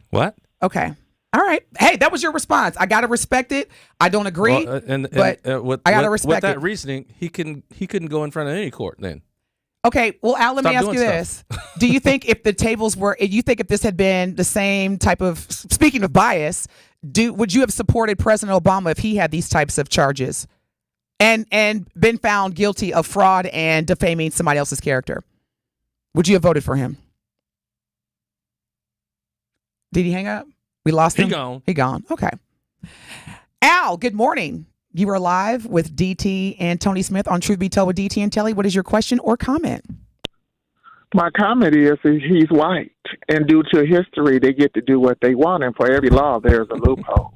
What? Okay. All right. Hey, that was your response. I got to respect it. I don't agree, but I got to respect with that it. reasoning, he couldn't go in front of any court then. Okay, well, Al, let me ask you this. Do you think if the tables were, if this had been the same type of, speaking of bias, would you have supported President Obama if he had these types of charges and been found guilty of fraud and defaming somebody else's character? Would you have voted for him? Did he hang up? We lost him? He gone. Okay. Al, good morning. You are live with DT and Tony Smith on Truth Be Told with DT and Telly. What is your question or comment? My comment is he's white, and due to history, they get to do what they want, and for every law, there's a loophole.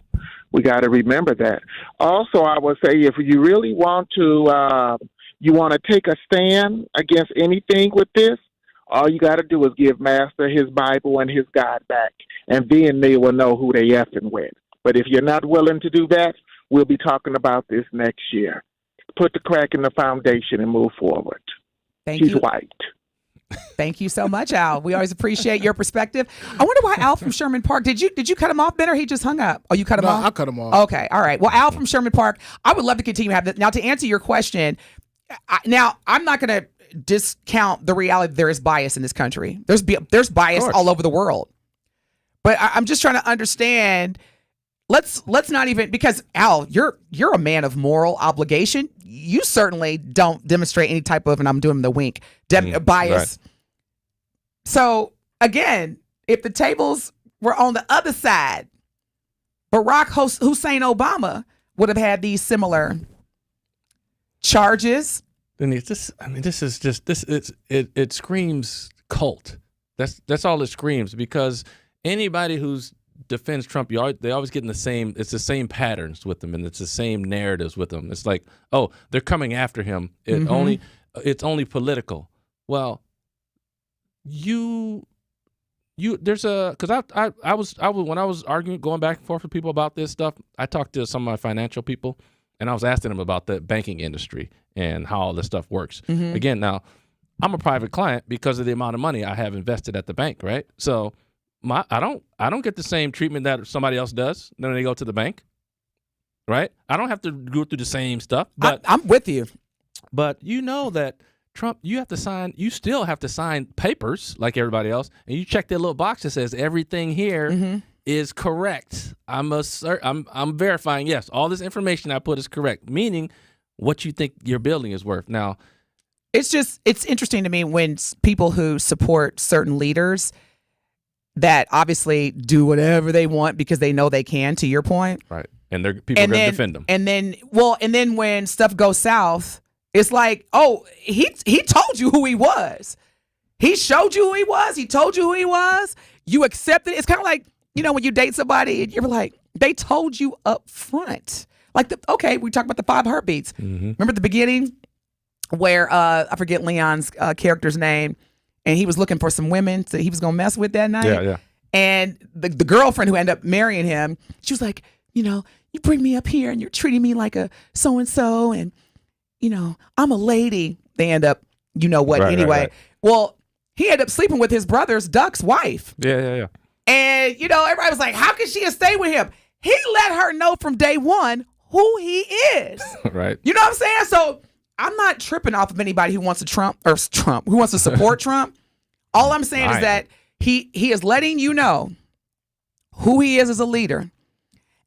We got to remember that. Also, I would say if you really want to, take a stand against anything with this, all you got to do is give Master his Bible and his God back, and then they will know who they effing with. But if you're not willing to do that, we'll be talking about this next year. Put the crack in the foundation and move forward. He's white. Thank you so much, Al. We always appreciate your perspective. I wonder why Al from Sherman Park, did you cut him off, Ben, or he just hung up? Oh, you cut him off? I cut him off. Okay, all right. Well, Al from Sherman Park, I would love to continue to have this. Now, to answer your question, I'm not going to discount the reality that there is bias in this country. There's bias all over the world. But I'm just trying to understand. Let's not even, because Al, you're a man of moral obligation. You certainly don't demonstrate any type of, and I'm doing the wink, bias. Right. So again, if the tables were on the other side, Barack Hussein Obama would have had these similar charges. Then it screams cult. That's all it screams, because anybody who's defends Trump, they always get in it's the same patterns with them, and it's the same narratives with them. It's like, oh, they're coming after him. It's only political. Well, you because I was when I was arguing, going back and forth with people about this stuff, I talked to some of my financial people, and I was asking them about the banking industry and how all this stuff works. Mhm. Again, now I'm a private client because of the amount of money I have invested at the bank, right? So I don't get the same treatment that somebody else does when they go to the bank, right? I don't have to go through the same stuff. But I'm with you. But you know that Trump, you still have to sign papers like everybody else, and you check that little box that says everything here is correct. I'm verifying, yes, all this information I put is correct, meaning what you think your building is worth. Now, it's interesting to me when people who support certain leaders that obviously do whatever they want because they know they can, to your point. Right. And people are going to defend them. And then when stuff goes south, it's like, oh, he told you who he was. He showed you who he was. He told you who he was. You accepted it. It's kind of like, when you date somebody and you're like, they told you up front. Like, we talked about the 5 heartbeats. Remember at the beginning where, I forget Leon's character's name, and he was looking for some women that he was going to mess with that night. Yeah. And the girlfriend who ended up marrying him, she was like, you bring me up here and you're treating me like a so-and-so and, I'm a lady. They end up, anyway. Right. Well, he ended up sleeping with his brother's Duck's wife. Yeah. And, everybody was like, how can she stay with him? He let her know from day one who he is. Right. You know what I'm saying? So I'm not tripping off of anybody who wants to who wants to support Trump. All I'm saying is that he is letting you know who he is as a leader.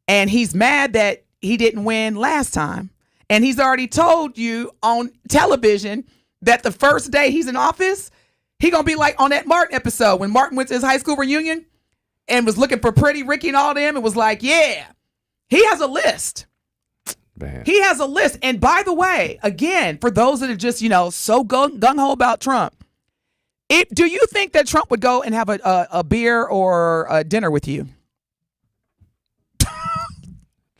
And he's mad that he didn't win last time. And he's already told you on television that the first day he's in office, he going to be like on that Martin episode when Martin went to his high school reunion and was looking for Pretty Ricky and all them and was like, yeah, he has a list. Man. He has a list. And by the way, again, for those that are just, so gung-ho about Trump, do you think that Trump would go and have a beer or a dinner with you?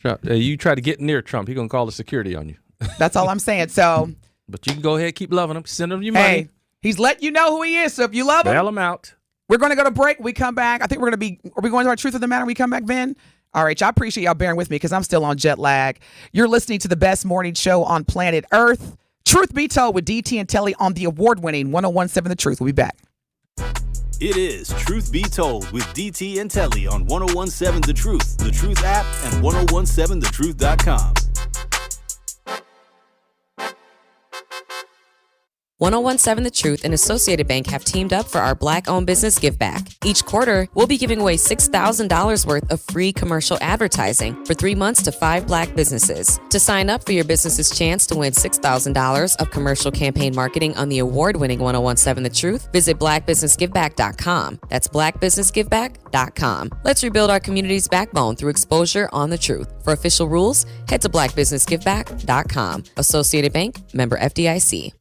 Trump, you try to get near Trump, he's going to call the security on you. That's all I'm saying. So, but you can go ahead, keep loving him, send him your money. Hey, he's letting you know who he is. So if you love him, bail him out. We're going to go to break. We come back. I think are we going to our truth of the matter when we come back, Ben? All right, y'all, appreciate y'all bearing with me because I'm still on jet lag. You're listening to the best morning show on planet Earth. Truth Be Told with DT&Telly on the award-winning 1017 The Truth. We'll be back. It is Truth Be Told with DT&Telly on 1017 The Truth app, and 1017thetruth.com. 1017 The Truth and Associated Bank have teamed up for our Black-owned business give back. Each quarter, we'll be giving away $6,000 worth of free commercial advertising for 3 months to 5 Black businesses. To sign up for your business's chance to win $6,000 of commercial campaign marketing on the award-winning 1017 The Truth, visit blackbusinessgiveback.com. That's blackbusinessgiveback.com. Let's rebuild our community's backbone through exposure on the truth. For official rules, head to blackbusinessgiveback.com. Associated Bank, member FDIC.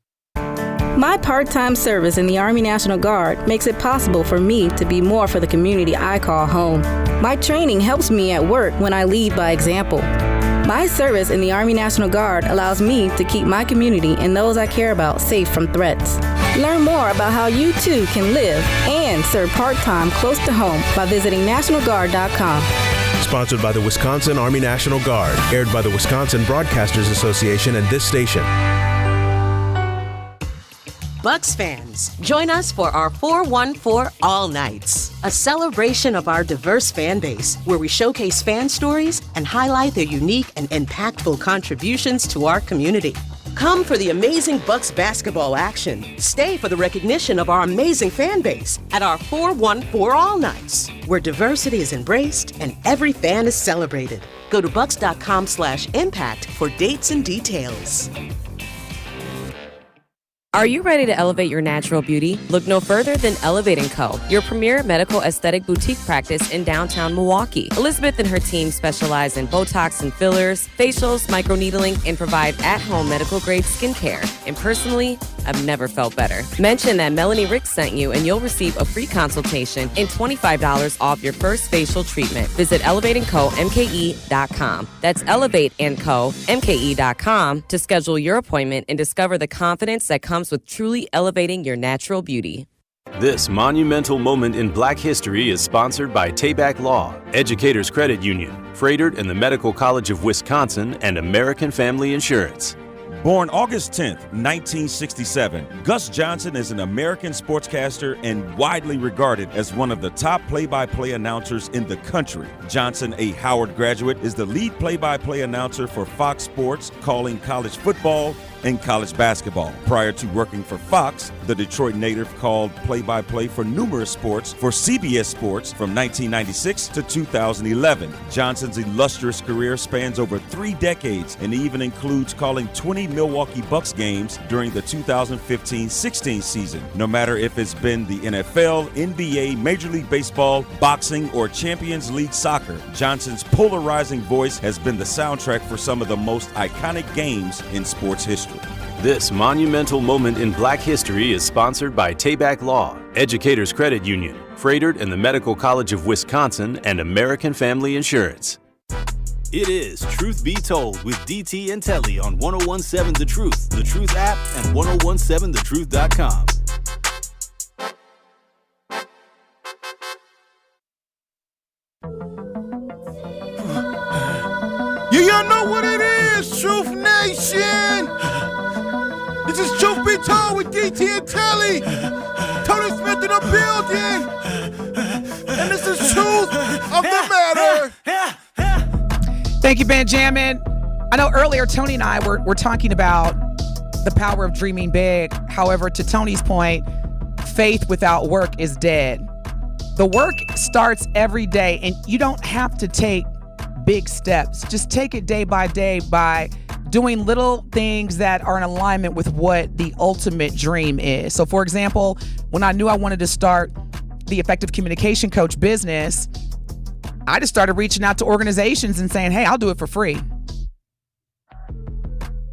My part-time service in the Army National Guard makes it possible for me to be more for the community I call home. My training helps me at work when I lead by example. My service in the Army National Guard allows me to keep my community and those I care about safe from threats. Learn more about how you too can live and serve part-time close to home by visiting NationalGuard.com. Sponsored by the Wisconsin Army National Guard, aired by the Wisconsin Broadcasters Association and this station. Bucks fans, join us for our 414 All Nights, a celebration of our diverse fan base where we showcase fan stories and highlight their unique and impactful contributions to our community. Come for the amazing Bucks basketball action. Stay for the recognition of our amazing fan base at our 414 All Nights, where diversity is embraced and every fan is celebrated. Go to bucks.com/impact for dates and details. Are you ready to elevate your natural beauty? Look no further than Elevate & Co., your premier medical aesthetic boutique practice in downtown Milwaukee. Elizabeth and her team specialize in Botox and fillers, facials, microneedling, and provide at-home medical-grade skincare. And personally, I've never felt better. Mention that Melanie Ricks sent you and you'll receive a free consultation and $25 off your first facial treatment. Visit ElevateandCoMKE.com. That's ElevateandCoMKE.com to schedule your appointment and discover the confidence that comes with truly elevating your natural beauty. This monumental moment in Black history is sponsored by Tayback Law, Educators Credit Union, Freighted and the Medical College of Wisconsin, and American Family Insurance. Born August 10th, 1967, Gus Johnson is an American sportscaster and widely regarded as one of the top play-by-play announcers in the country. Johnson, a Howard graduate, is the lead play-by-play announcer for Fox Sports, calling college football and college basketball. Prior to working for Fox, the Detroit native called play-by-play for numerous sports for CBS Sports from 1996 to 2011. Johnson's illustrious career spans over 3 decades and even includes calling 20 Milwaukee Bucks games during the 2015-16 season. No matter if it's been the NFL, NBA, Major League Baseball, boxing, or Champions League soccer, Johnson's polarizing voice has been the soundtrack for some of the most iconic games in sports history. This monumental moment in Black history is sponsored by Tayback Law, Educators Credit Union, Freighted and the Medical College of Wisconsin, and American Family Insurance. It is Truth Be Told with DT&Telly on 1017 The Truth app, and 1017thetruth.com. You know what it is, Truth Nation. This is Truth Be Told with DT&Telly. Tony Smith in the building. And this is Truth of the Matter. Thank you, Benjamin. I know earlier Tony and I were talking about the power of dreaming big. However, to Tony's point, faith without work is dead. The work starts every day, and you don't have to take big steps. Just take it day by day by doing little things that are in alignment with what the ultimate dream is. So, for example, when I knew I wanted to start the Effective Communication Coach business, I just started reaching out to organizations and saying, hey, I'll do it for free.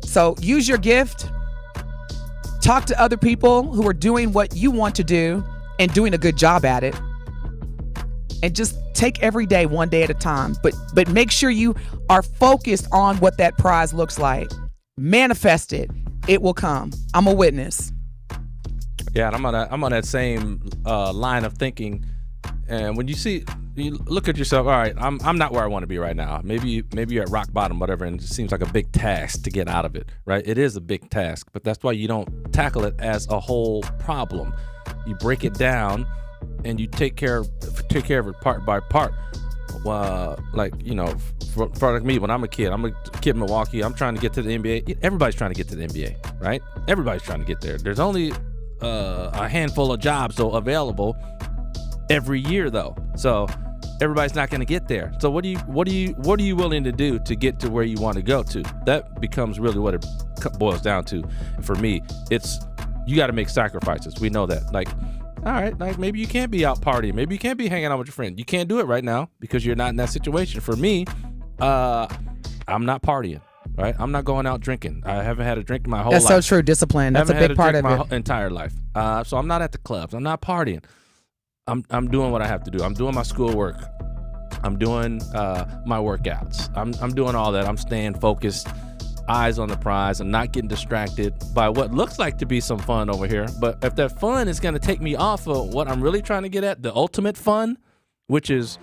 So use your gift, talk to other people who are doing what you want to do and doing a good job at it. And just take every day, one day at a time. But make sure you are focused on what that prize looks like. Manifest it. It will come. I'm a witness. Yeah, and I'm on that same line of thinking. And when you look at yourself, all right, I'm not where I want to be right now. Maybe you're at rock bottom, whatever, and it seems like a big task to get out of it, right? It is a big task, but that's why you don't tackle it as a whole problem. You break it down and you take care of it part by part. Like, you know, for like me, when I'm a kid in Milwaukee, I'm trying to get to the NBA. Everybody's trying to get to the NBA, right? Everybody's trying to get there. There's only a handful of jobs available every year, though. So everybody's not going to get there. So what are you willing to do to get to where you want to go to? That becomes really what it boils down to. For me, it's you got to make sacrifices. We know that. Like, all right, like maybe you can't be out partying. Maybe you can't be hanging out with your friend. You can't do it right now because you're not in that situation. For me, I'm not partying. Right, I'm not going out drinking. I haven't had a drink in my whole life. That's so true. Discipline. That's a big part of it. My entire life. So I'm not at the clubs. I'm not partying. I'm doing what I have to do. I'm doing my schoolwork. I'm doing my workouts. I'm doing all that. I'm staying focused, eyes on the prize. I'm not getting distracted by what looks like to be some fun over here. But if that fun is going to take me off of what I'm really trying to get at, the ultimate fun, which is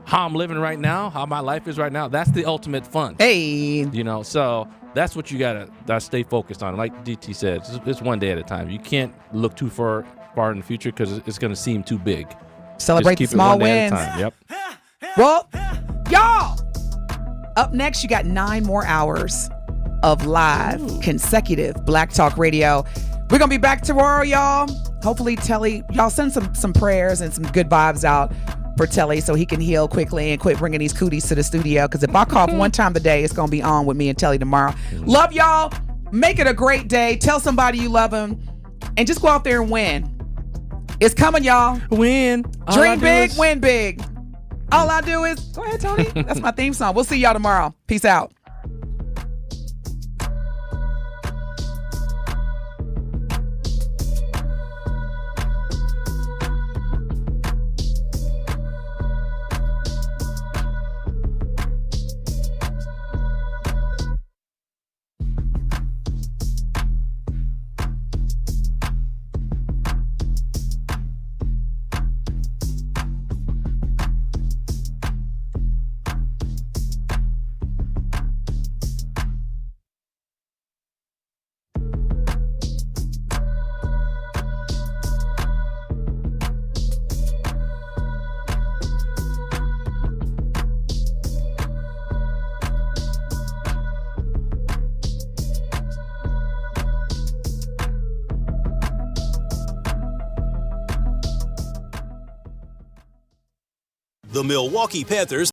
how I'm living right now, how my life is right now, that's the ultimate fun. Hey. You know, so that's what you got to stay focused on. Like DT said, it's one day at a time. You can't look too far in the future because it's going to seem too big. Celebrate the small wins. Yep. Well, y'all, up next, you got 9 more hours of live consecutive Black Talk Radio. We're going to be back tomorrow, y'all. Hopefully, Telly, y'all send some prayers and some good vibes out for Telly so he can heal quickly and quit bringing these cooties to the studio. Because if I cough one time a day, it's going to be on with me and Telly tomorrow. Love y'all. Make it a great day. Tell somebody you love them. And just go out there and win. It's coming, y'all. Win. Dream big, win big. All I do is, go ahead, Tony. That's my theme song. We'll see y'all tomorrow. Peace out. The Milwaukee Panthers